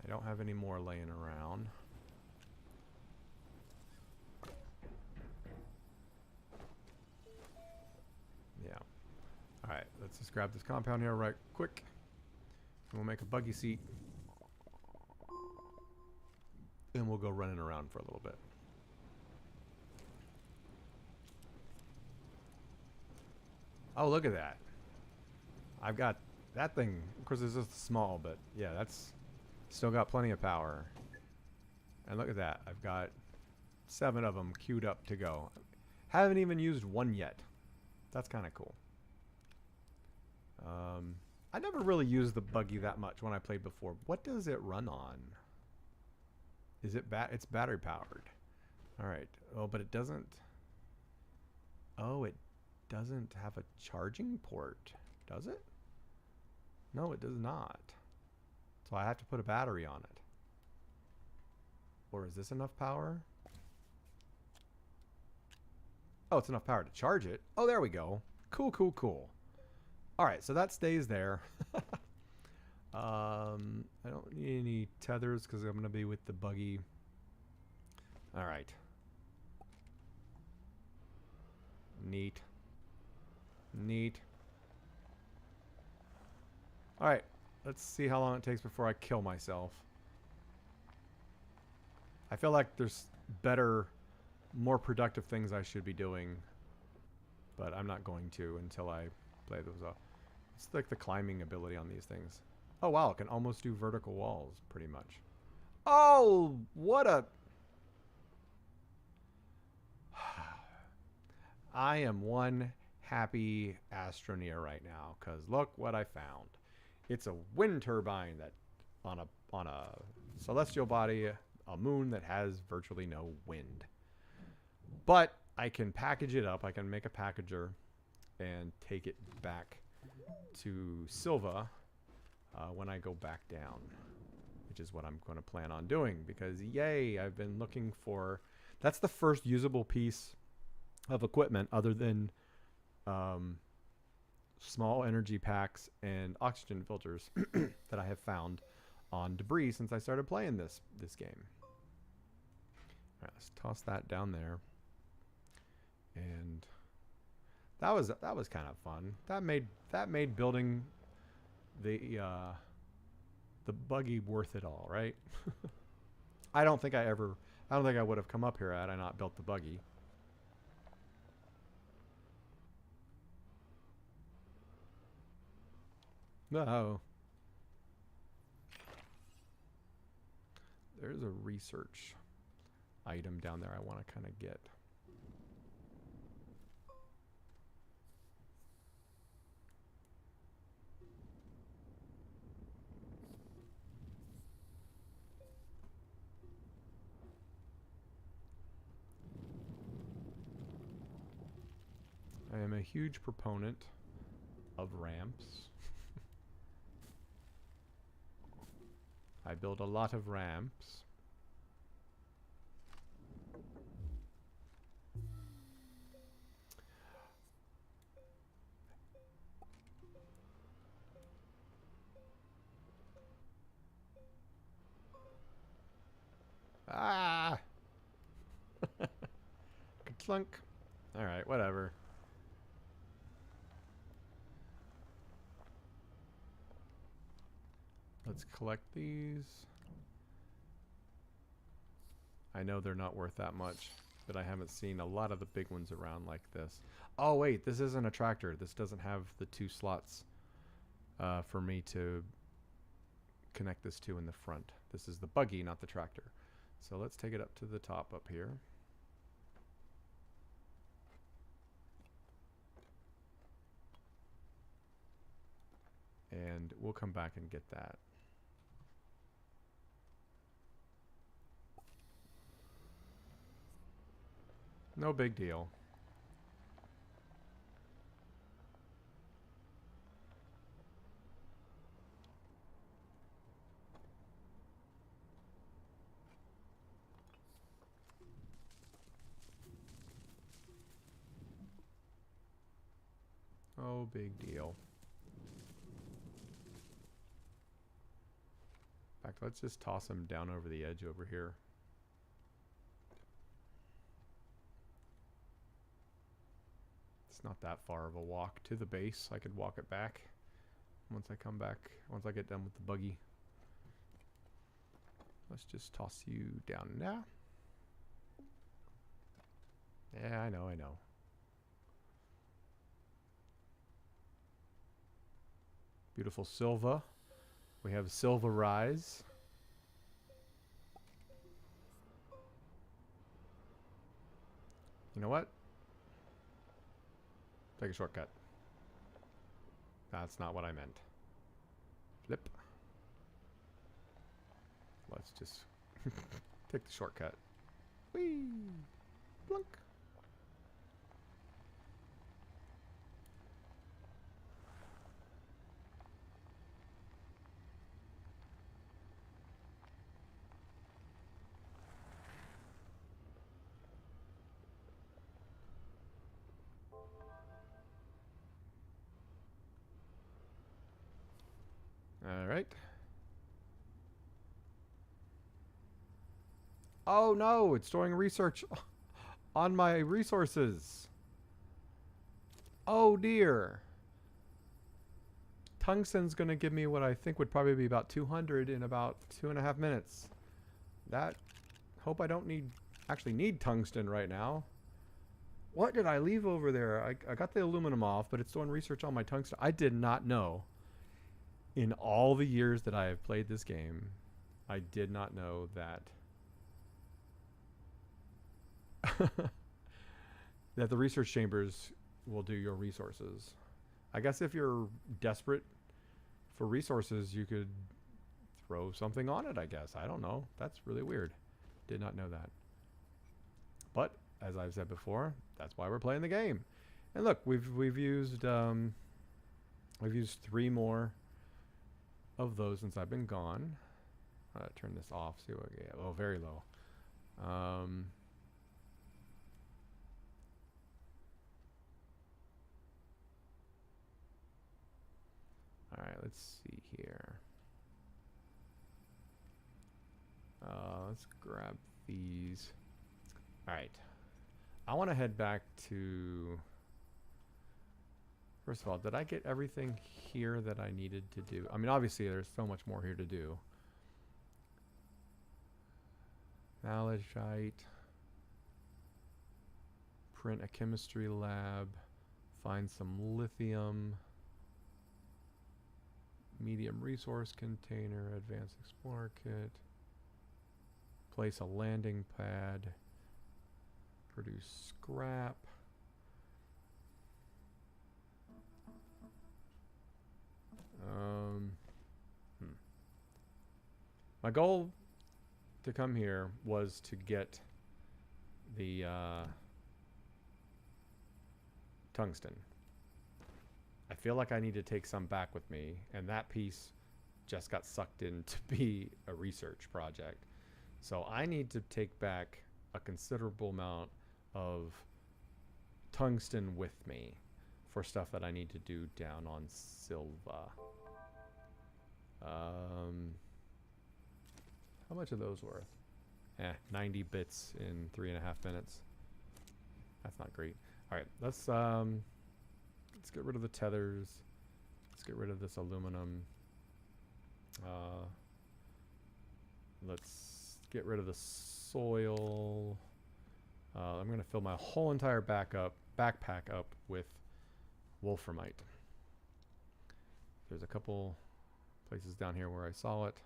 I don't have any more laying around. Yeah. Alright, let's just grab this compound here right quick. And we'll make a buggy seat. and we'll go running around for a little bit. Oh, look at that. I've got that thing. Of course, it's just small, but yeah, that's still got plenty of power. And look at that. I've got 7 of them queued up to go. Haven't even used one yet. That's kind of cool. I never really used the buggy that much when I played before. What does it run on? Is it it's battery powered. All right. Oh, but it doesn't. Oh, it doesn't have a charging port, does it? No, it does not. So I have to put a battery on it. Or is this enough power? Oh, it's enough power to charge it. Oh, there we go. Cool, cool, cool. All right, so that stays there. I don't need any tethers because I'm going to be with the buggy. All right. Neat. Neat. All right, let's see how long it takes before I kill myself. I feel like there's better, more productive things I should be doing, but I'm not going to until I play those off. It's like the climbing ability on these things. Oh wow, it can almost do vertical walls, pretty much. Oh, what a... I am one happy Astroneer right now, because look what I found. It's a wind turbine that on a celestial body, a moon that has virtually no wind. But I can package it up. I can make a packager and take it back to Silva when I go back down, which is what I'm going to plan on doing, because yay, I've been looking for... That's the first usable piece of equipment other than small energy packs and oxygen filters that I have found on debris since I started playing this game. All right, let's toss that down there. And that was kind of fun. That made building the buggy worth it all, right? I don't think I would have come up here had I not built the buggy. No. There's a research item down there I want to kind of get. I am a huge proponent of ramps. I build a lot of ramps. Ah! Clunk. Alright, whatever. Let's collect these. I know they're not worth that much, but I haven't seen a lot of the big ones around like this. Oh wait, this isn't a tractor. This doesn't have the 2 slots for me to connect this to in the front. This is the buggy, not the tractor. So let's take it up to the top up here. And we'll come back and get that. No big deal. Oh, big deal. In fact, let's just toss him down over the edge over here. It's not that far of a walk to the base. I could walk it back once I come back, once I get done with the buggy. Let's just toss you down now. Yeah, I know, I know. Beautiful Silva. We have Silva Rise. You know what? Take a shortcut. That's not what I meant. Flip. Let's just take the shortcut. Whee! Blunk. All right. Oh no, it's storing research on my resources. Oh dear. Tungsten's going to give me what I think would probably be about 200 in about 2.5 minutes. That, hope I don't actually need tungsten right now. What did I leave over there? I got the aluminum off, but it's doing research on my tungsten. I did not know. In all the years that I have played this game, I did not know that that the research chambers will do your resources. I guess if you're desperate for resources, you could throw something on it, I guess. I don't know. That's really weird. Did not know that. But as I've said before, that's why we're playing the game. And look, we've used 3 more of those since I've been gone. Turn this off. See what we get. Oh, very low. All right, let's see here. Let's grab these. All right. I want to head back to... First of all, did I get everything here that I needed to do? I mean, obviously, there's so much more here to do. Malachite. Print a chemistry lab. Find some lithium. Medium resource container. Advanced explorer kit. Place a landing pad. Produce scrap. My goal to come here was to get the tungsten. I feel like I need to take some back with me, and that piece just got sucked in to be a research project. So I need to take back a considerable amount of tungsten with me for stuff that I need to do down on Silva. How much are those worth? 90 bits in 3.5 minutes. That's not great. All right, let's get rid of the tethers. Let's get rid of this aluminum. Let's get rid of the soil. I'm going to fill my whole entire backpack up with wolframite. There's a couple places down here where I saw it.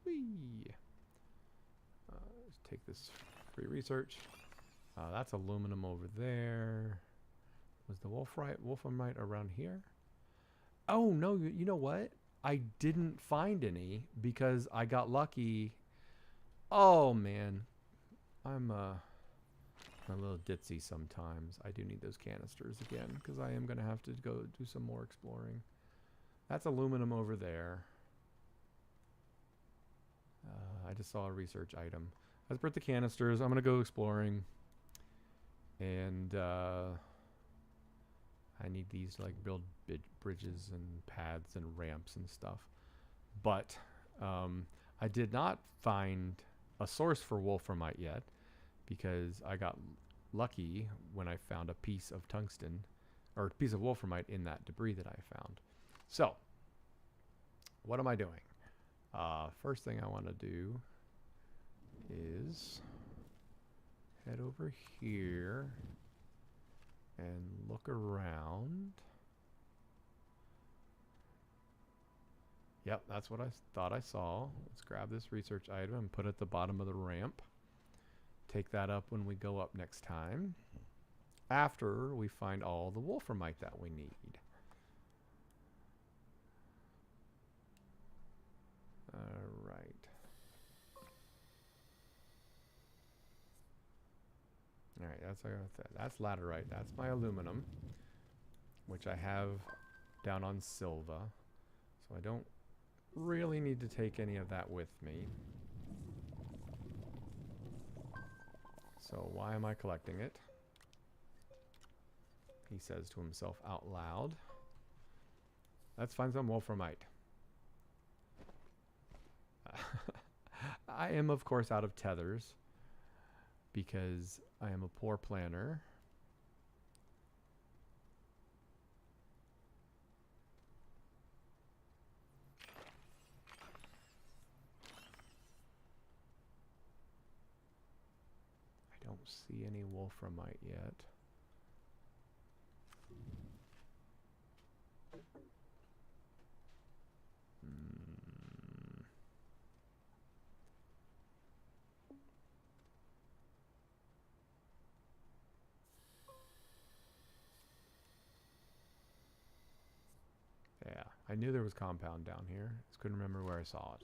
Whee! Let's take this free research. That's aluminum over there. Was the wolframite around here? Oh no! You know what? I didn't find any because I got lucky. Oh man, I'm a little ditzy sometimes. I do need those canisters again because I am going to have to go do some more exploring. That's aluminum over there. I just saw a research item. Let's put the canisters. I'm going to go exploring. And I need these to like build bridges and paths and ramps and stuff. But I did not find a source for wolframite yet because I got lucky when I found a piece of tungsten or a piece of wolframite in that debris that I found. So what am I doing? First thing I want to do is head over here and look around. Yep, that's what I thought I saw. Let's grab this research item and put it at the bottom of the ramp. Take that up when we go up next time, after we find all the wolframite that we need. Alright. Alright, that's laterite. That's my aluminum, which I have down on Silva. So I don't really need to take any of that with me. So why am I collecting it? He says to himself out loud. Let's find some wolframite. I am, of course, out of tethers because I am a poor planner. I don't see any wolframite yet. Yeah, I knew there was compound down here. Just couldn't remember where I saw it.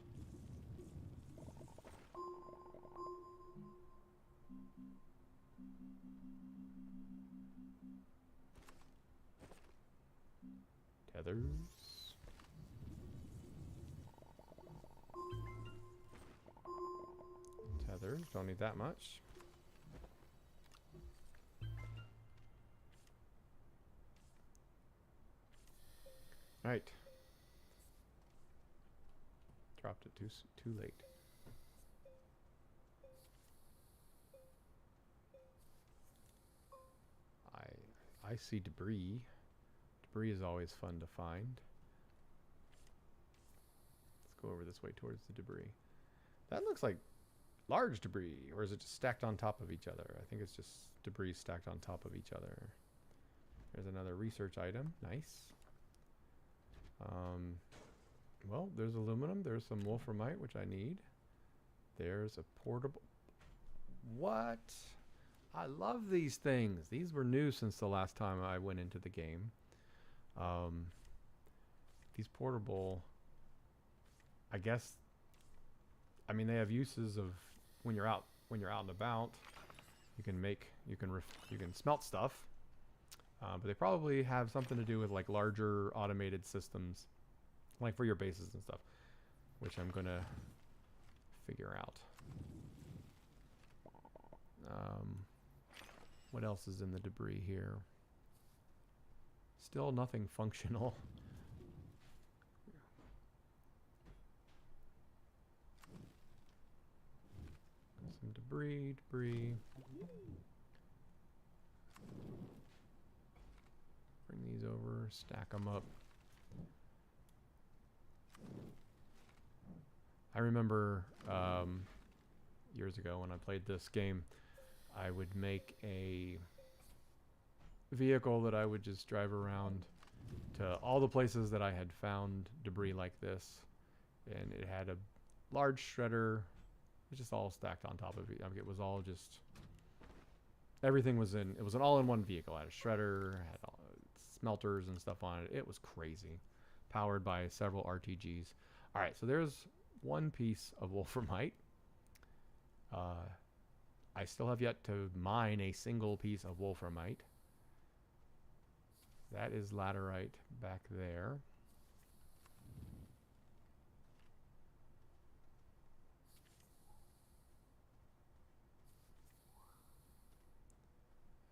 Tethers. Tethers, don't need that much. Alright. Dropped it too late. I see debris. Debris is always fun to find. Let's go over this way towards the debris. That looks like large debris, or is it just stacked on top of each other? I think it's just debris stacked on top of each other. There's another research item. Nice. Well, there's aluminum. There's some wolframite, which I need. There's a portable... What? I love these things. These were new since the last time I went into the game. These portable... I guess... I mean, they have uses of when you're out and about. You can smelt stuff. But they probably have something to do with like larger automated systems, like for your bases and stuff, which I'm gonna figure out. What else is in the debris here? Still nothing functional. Some debris. Bring these over, stack them up. I remember years ago when I played this game, I would make a vehicle that I would just drive around to all the places that I had found debris like this, and it had a large shredder. It was just all stacked on top of it. I mean, it was all just, everything was in, it was an all-in-one vehicle. It had a shredder, had all, smelters and stuff on it. It was crazy. Powered by several RTGs. Alright, so there's one piece of wolframite. I still have yet to mine a single piece of wolframite. That is laterite back there.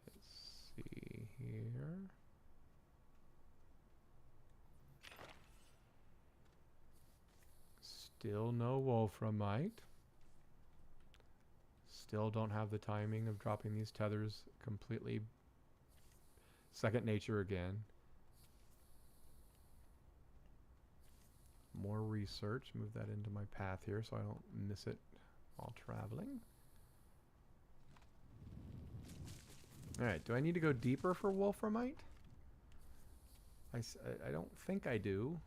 Let's see here. Still no wolframite. Still don't have the timing of dropping these tethers completely second nature again. More research. Move that into my path here so I don't miss it while traveling. Alright, do I need to go deeper for wolframite? I don't think I do.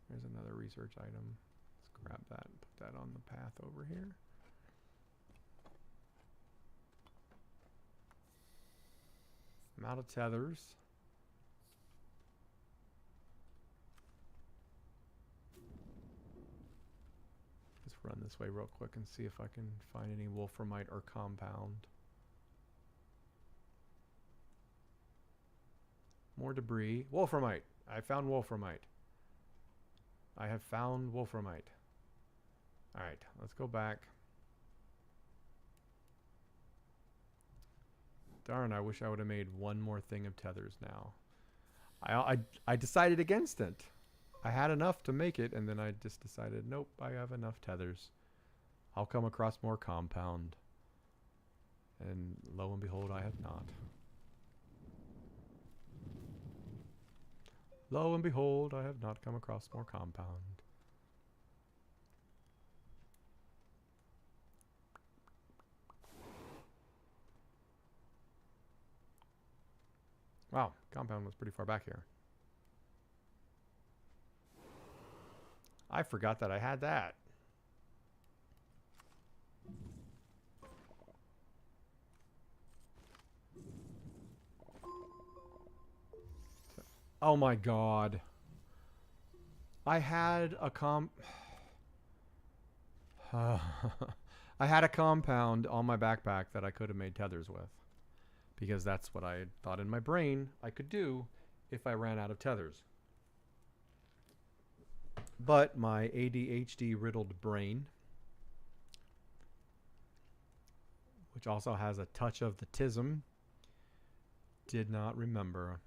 There's another research item. Let's grab that and put that on the path over here. I'm out of tethers. Just run this way real quick and see if I can find any wolframite or compound. More debris. Wolframite. I found wolframite. I have found wolframite. Alright, let's go back. Darn, I wish I would have made one more thing of tethers now. I decided against it. I had enough to make it, and then I just decided, nope, I have enough tethers. I'll come across more compound. And lo and behold, I have not. Lo and behold, I have not come across more compound. Wow, compound was pretty far back here. I forgot that I had that. Oh my god. I had a I had a compound on my backpack that I could have made tethers with. Because that's what I thought in my brain I could do if I ran out of tethers. But my ADHD riddled brain, which also has a touch of the tism, did not remember.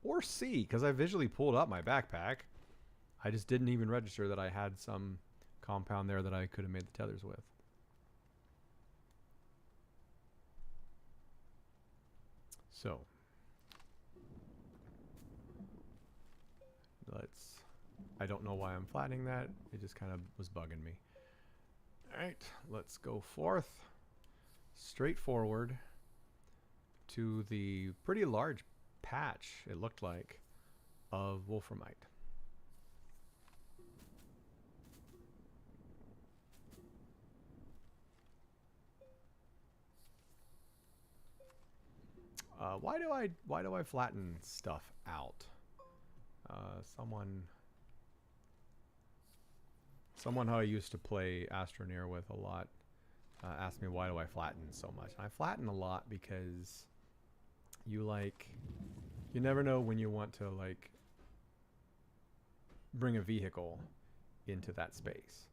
Or see, because I visually pulled up my backpack. I just didn't even register that I had some compound there that I could have made the tethers with. So, I don't know why I'm flattening that. It just kind of was bugging me. Alright, let's go forth, straight forward to the pretty large patch, it looked like, of wolframite. Why do I flatten stuff out? Someone who I used to play Astroneer with a lot asked me why do I flatten so much. I flatten a lot because you never know when you want to bring a vehicle into that space.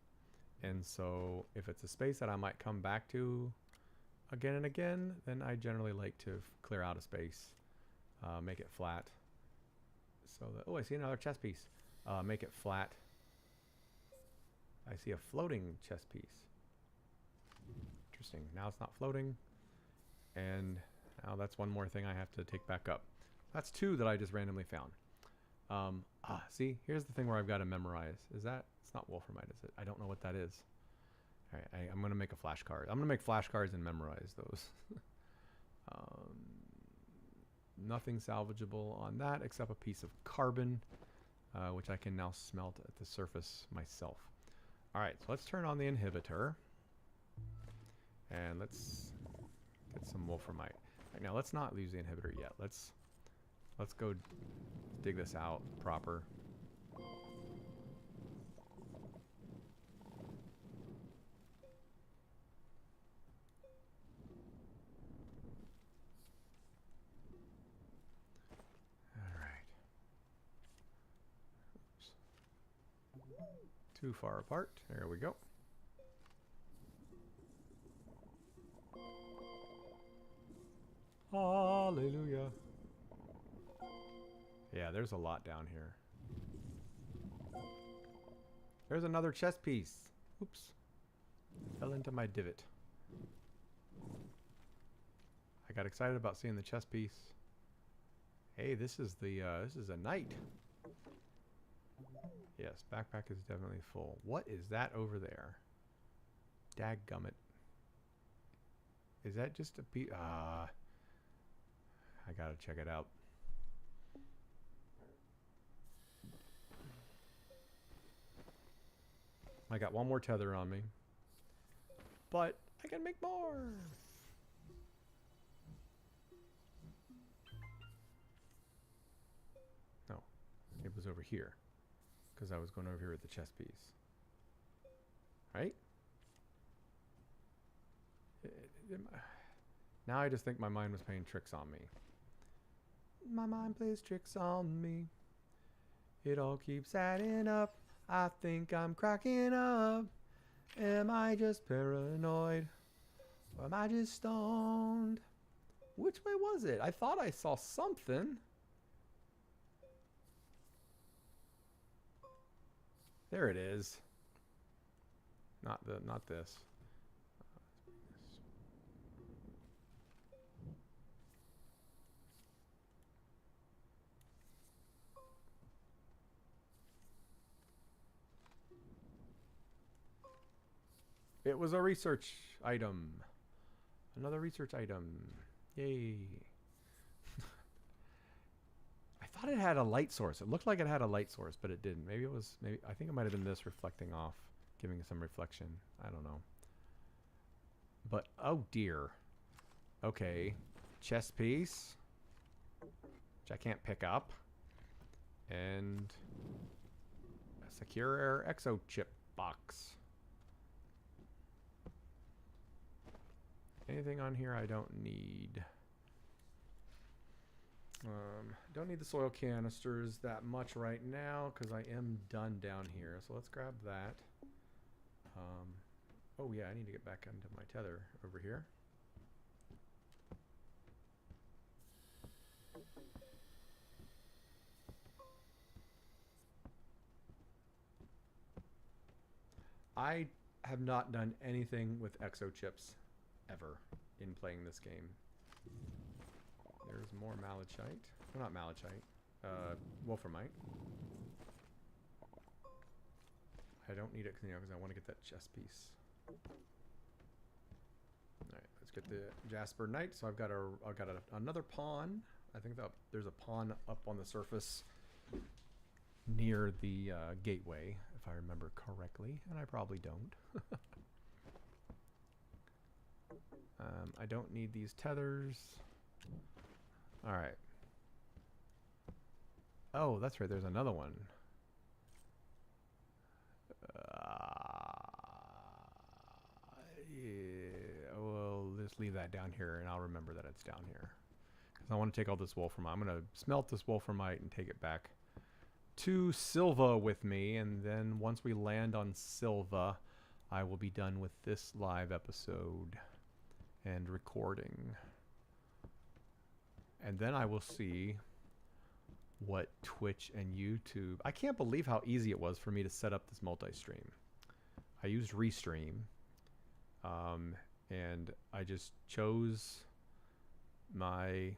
And so if it's a space that I might come back to again and again, then I generally like to clear out a space, make it flat. So that, oh, I see another chess piece. Make it flat. I see a floating chess piece. Interesting. Now it's not floating. And now that's one more thing I have to take back up. That's two that I just randomly found. See, here's the thing where I've got to memorize. Is that, it's not wolframite, is it? I don't know what that is. All right, I'm going to make a flashcard. I'm going to make flashcards and memorize those. Nothing salvageable on that except a piece of carbon, which I can now smelt at the surface myself. All right, so let's turn on the inhibitor. And let's get some wolframite. Right, now let's not use the inhibitor yet. Let's go dig this out proper. Too far apart. There we go. Hallelujah. Yeah, there's a lot down here. There's another chess piece. Oops. Fell into my divot. I got excited about seeing the chess piece. Hey, this is a knight. Yes, backpack is definitely full. What is that over there? Dadgummit. Is that just a piece? I gotta check it out. I got one more tether on me. But I can make more! No, it was over here. Because I was going over here with the chess piece. Right? Now I just think my mind was playing tricks on me. My mind plays tricks on me. It all keeps adding up. I think I'm cracking up. Am I just paranoid? Or am I just stoned? Which way was it? I thought I saw something. There it is. Not this. It was a research item. Another research item. Yay. I thought it had a light source. It looked like it had a light source, but it didn't. Maybe it was, I think it might have been this reflecting off, giving some reflection. I don't know. But, oh dear. Okay. Chess piece. Which I can't pick up. And a secure air exo chip box. Anything on here I don't need. Don't need the soil canisters that much right now because I am done down here. So let's grab that. Oh yeah, I need to get back into my tether over here. I have not done anything with exo chips ever in playing this game. There's more malachite. Well, not malachite. Wolframite. I don't need it because I want to get that chess piece. Alright, let's get the Jasper Knight. So I've got another pawn. I think that there's a pawn up on the surface near the gateway, if I remember correctly, and I probably don't. I don't need these tethers. Alright. Oh, that's right, there's another one. Yeah, well, let's leave that down here, and I'll remember that it's down here. Because I want to take all this wolframite. I'm going to smelt this wolframite and take it back to Silva with me, and then once we land on Silva, I will be done with this live episode and recording. And then I will see what Twitch and YouTube... I can't believe how easy it was for me to set up this multi-stream. I used Restream, and I just chose my...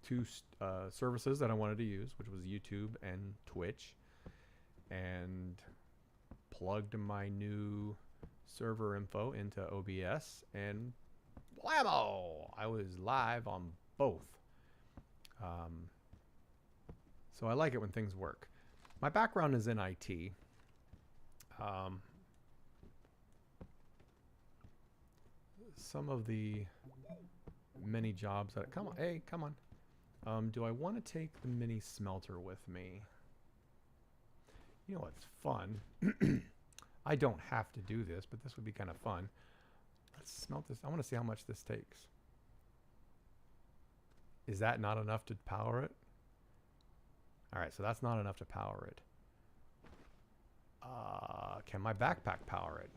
two services that I wanted to use, which was YouTube and Twitch, and plugged my new server info into OBS, and blammo! I was live on both. So I like it when things work. My background is in IT. Some of the many jobs that... Come on, hey, come on. Do I want to take the mini smelter with me? You know what's fun? I don't have to do this, but this would be kind of fun. Let's smelt this. I want to see how much this takes. Is that not enough to power it? Alright, so that's not enough to power it. Can my backpack power it?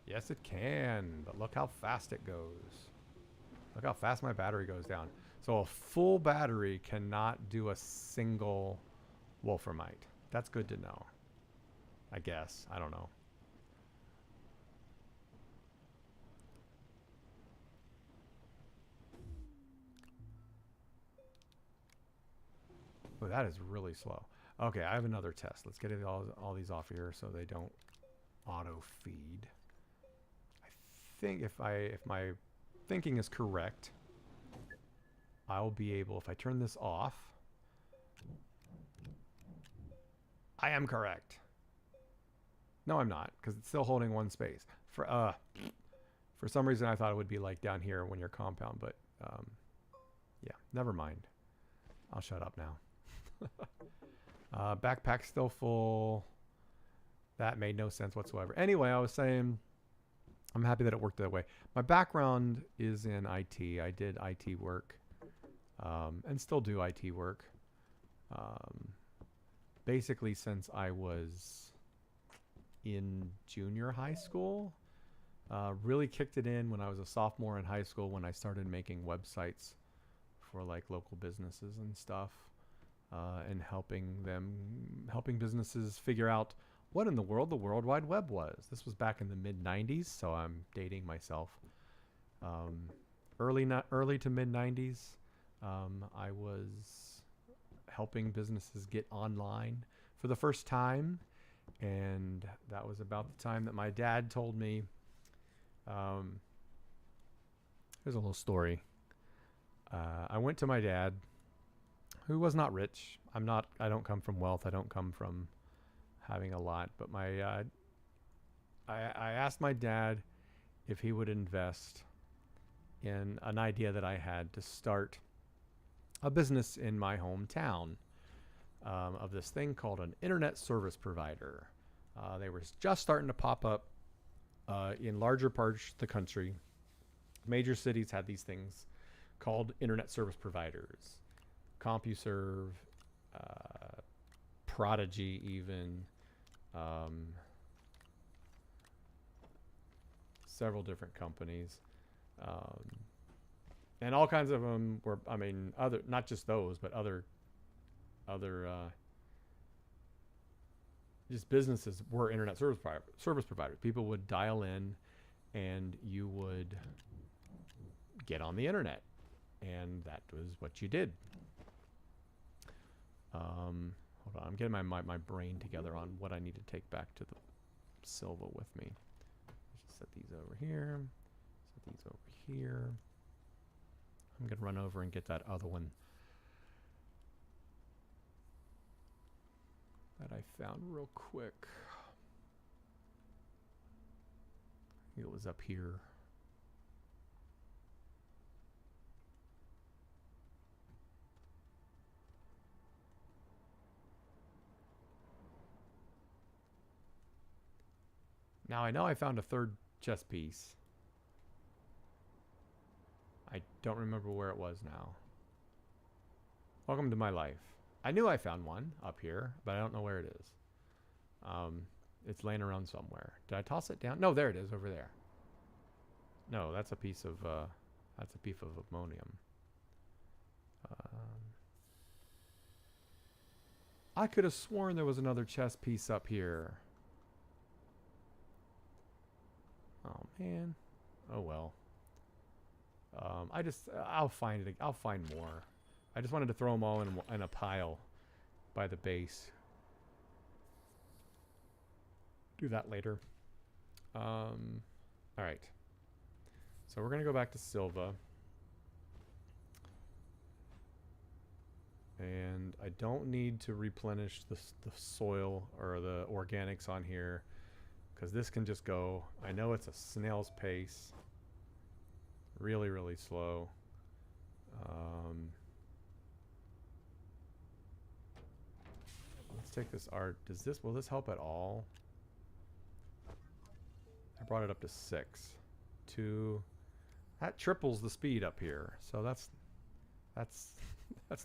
Yes, it can, but look how fast it goes. Look how fast my battery goes down. So a full battery cannot do a single wolframite. That's good to know. I guess. I don't know. Oh, that is really slow. Okay, I have another test. Let's get all these off here so they don't auto feed. I think if my thinking is correct, I'll be able, if I turn this off, I am correct. No, I'm not, because it's still holding one space. For some reason, I thought it would be like down here when you're compound, but yeah, never mind. I'll shut up now. Backpack's still full. That made no sense whatsoever. Anyway, I was saying I'm happy that it worked that way. My background is in IT. I did IT work and still do IT work. Basically since I was in junior high school. Really kicked it in when I was a sophomore in high school when I started making websites for like local businesses and stuff, and helping businesses figure out what in the world the World Wide Web was. This was back in the mid 90s, so I'm dating myself. Early to mid 90s, I was helping businesses get online for the first time, and that was about the time that my dad told me. Here's a little story. I went to my dad, who was not rich. I don't come from wealth. I don't come from having a lot. But I asked my dad if he would invest in an idea that I had to start a business in my hometown, of this thing called an internet service provider. They were just starting to pop up in larger parts of the country. Major cities had these things called internet service providers. CompuServe, Prodigy even, several different companies. And all kinds of them were, I mean, other, not just those, but other just businesses were internet service providers. People would dial in and you would get on the internet, and that was what you did. Hold on, I'm getting my brain together on what I need to take back to the Silva with me. Let's just set these over here, set these over here. I'm gonna run over and get that other one that I found real quick. It was up here. Now I know I found a third chess piece. I don't remember where it was now. Welcome to my life. I knew I found one up here, but I don't know where it is. It's laying around somewhere. Did I toss it down? No, there it is, over there. No, that's a piece of ammonium. I could have sworn there was another chess piece up here. Oh man. Oh well. I'll find it. I'll find more. I just wanted to throw them all in a pile by the base. Do that later. All right. So we're gonna go back to Silva, and I don't need to replenish the soil or the organics on here, because this can just go. I know it's a snail's pace. Really, really slow. Let's take this art. Will this help at all? I brought it up to 6. 2. That triples the speed up here. So that's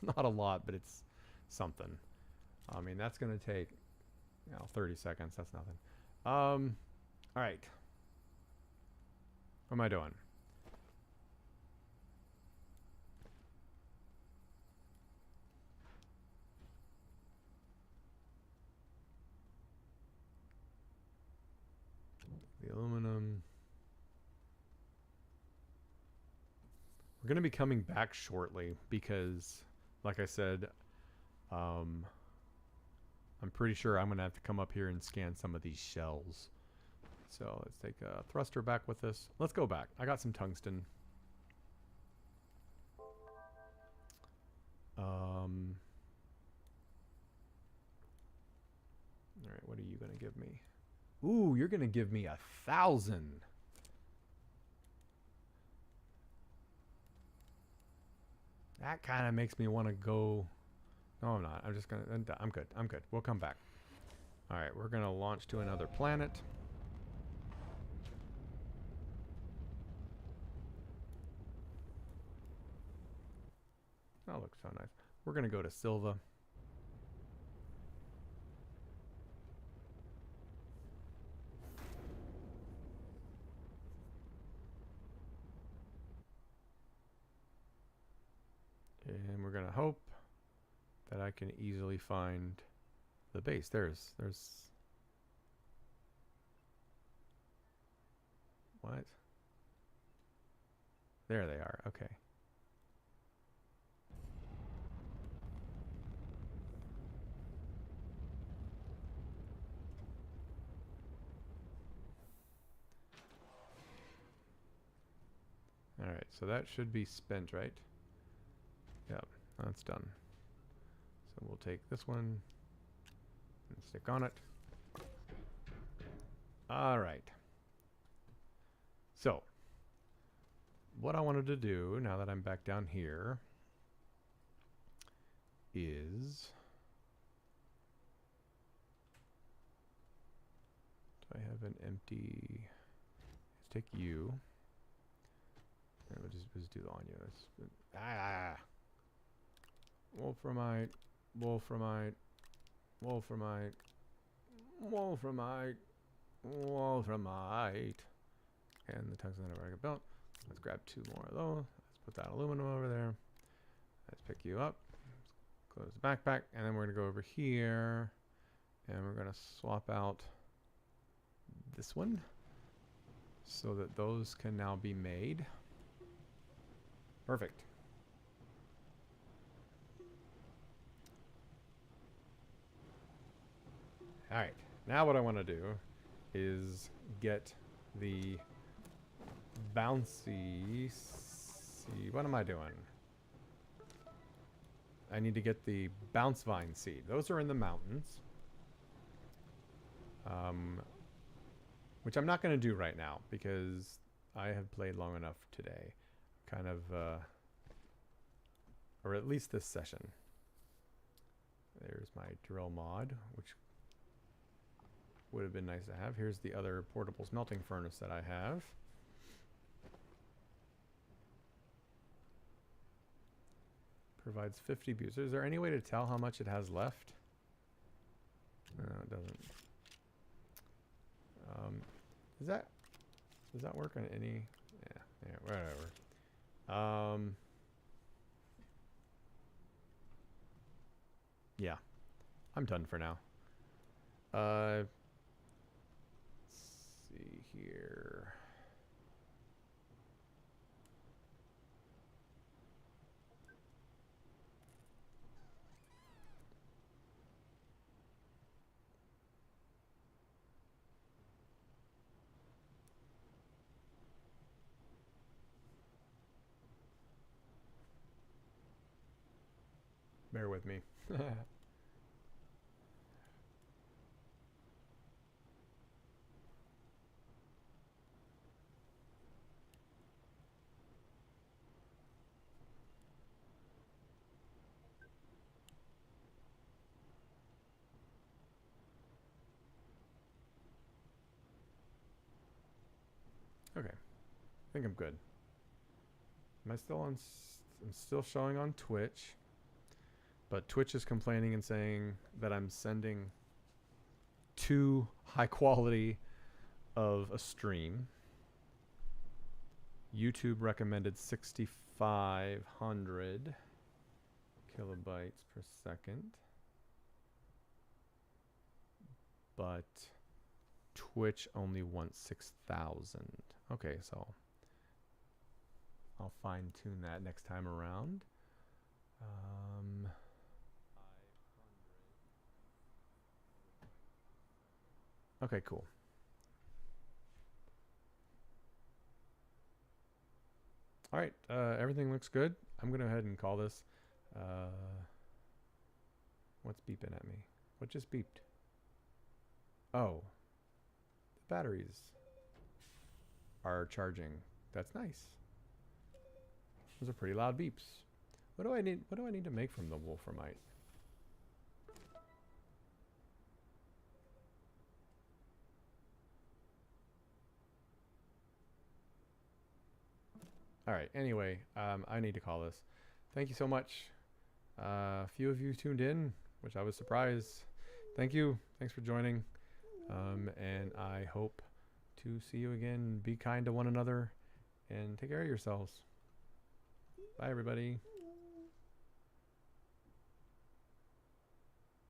not a lot, but it's something. I mean, that's going to take 30 seconds. That's nothing. All right. What am I doing? The aluminum. We're going to be coming back shortly because, like I said, I'm pretty sure I'm going to have to come up here and scan some of these shells. So let's take a thruster back with us. Let's go back. I got some tungsten. Alright, what are you going to give me? Ooh, you're going to give me 1,000. That kind of makes me want to go... No, I'm not. I'm just going to... I'm good. I'm good. We'll come back. Alright, we're going to launch to another planet. That looks so nice. We're going to go to Silva. And we're going to hope that I can easily find the base. There's... What? There they are. Okay. Alright, so that should be spent, right? Yep, that's done. So we'll take this one and stick on it. Alright. So, what I wanted to do, now that I'm back down here, is... Do I have an empty... Let's take you. And we'll just do the on you. Wolframite, Wolframite, Wolframite, Wolframite, Wolframite. And the tungsten that I've already built. Let's grab 2 more of those. Let's put that aluminum over there. Let's pick you up. Close the backpack. And then we're going to go over here. And we're going to swap out this one. So that those can now be made. Perfect. Alright, now what I want to do is get the bouncy... What am I doing? I need to get the bounce vine seed. Those are in the mountains. Which I'm not going to do right now because I have played long enough today. Kind of, or at least this session. There's my drill mod, which would have been nice to have. Here's the other portable smelting furnace that I have. Provides 50 boosts. Is there any way to tell how much it has left? No, it doesn't. Does that work on any? Yeah, whatever. Yeah, I'm done for now. Let's see here. Bear with me. Okay, I think I'm good. Am I still on? I'm still showing on Twitch, but Twitch is complaining and saying that I'm sending too high quality of a stream. YouTube recommended 6,500 kilobytes per second, but Twitch only wants 6,000. Okay, so I'll fine tune that next time around. Okay, cool. All right, everything looks good. I'm going to go ahead and call this. What's beeping at me? What just beeped? Oh, the batteries are charging. That's nice. Those are pretty loud beeps. What do I need? What do I need to make from the wolframite? All right. Anyway, I need to call this. Thank you so much. A few of you tuned in, which I was surprised. Thank you. Thanks for joining. And I hope to see you again. Be kind to one another and take care of yourselves. Bye, everybody.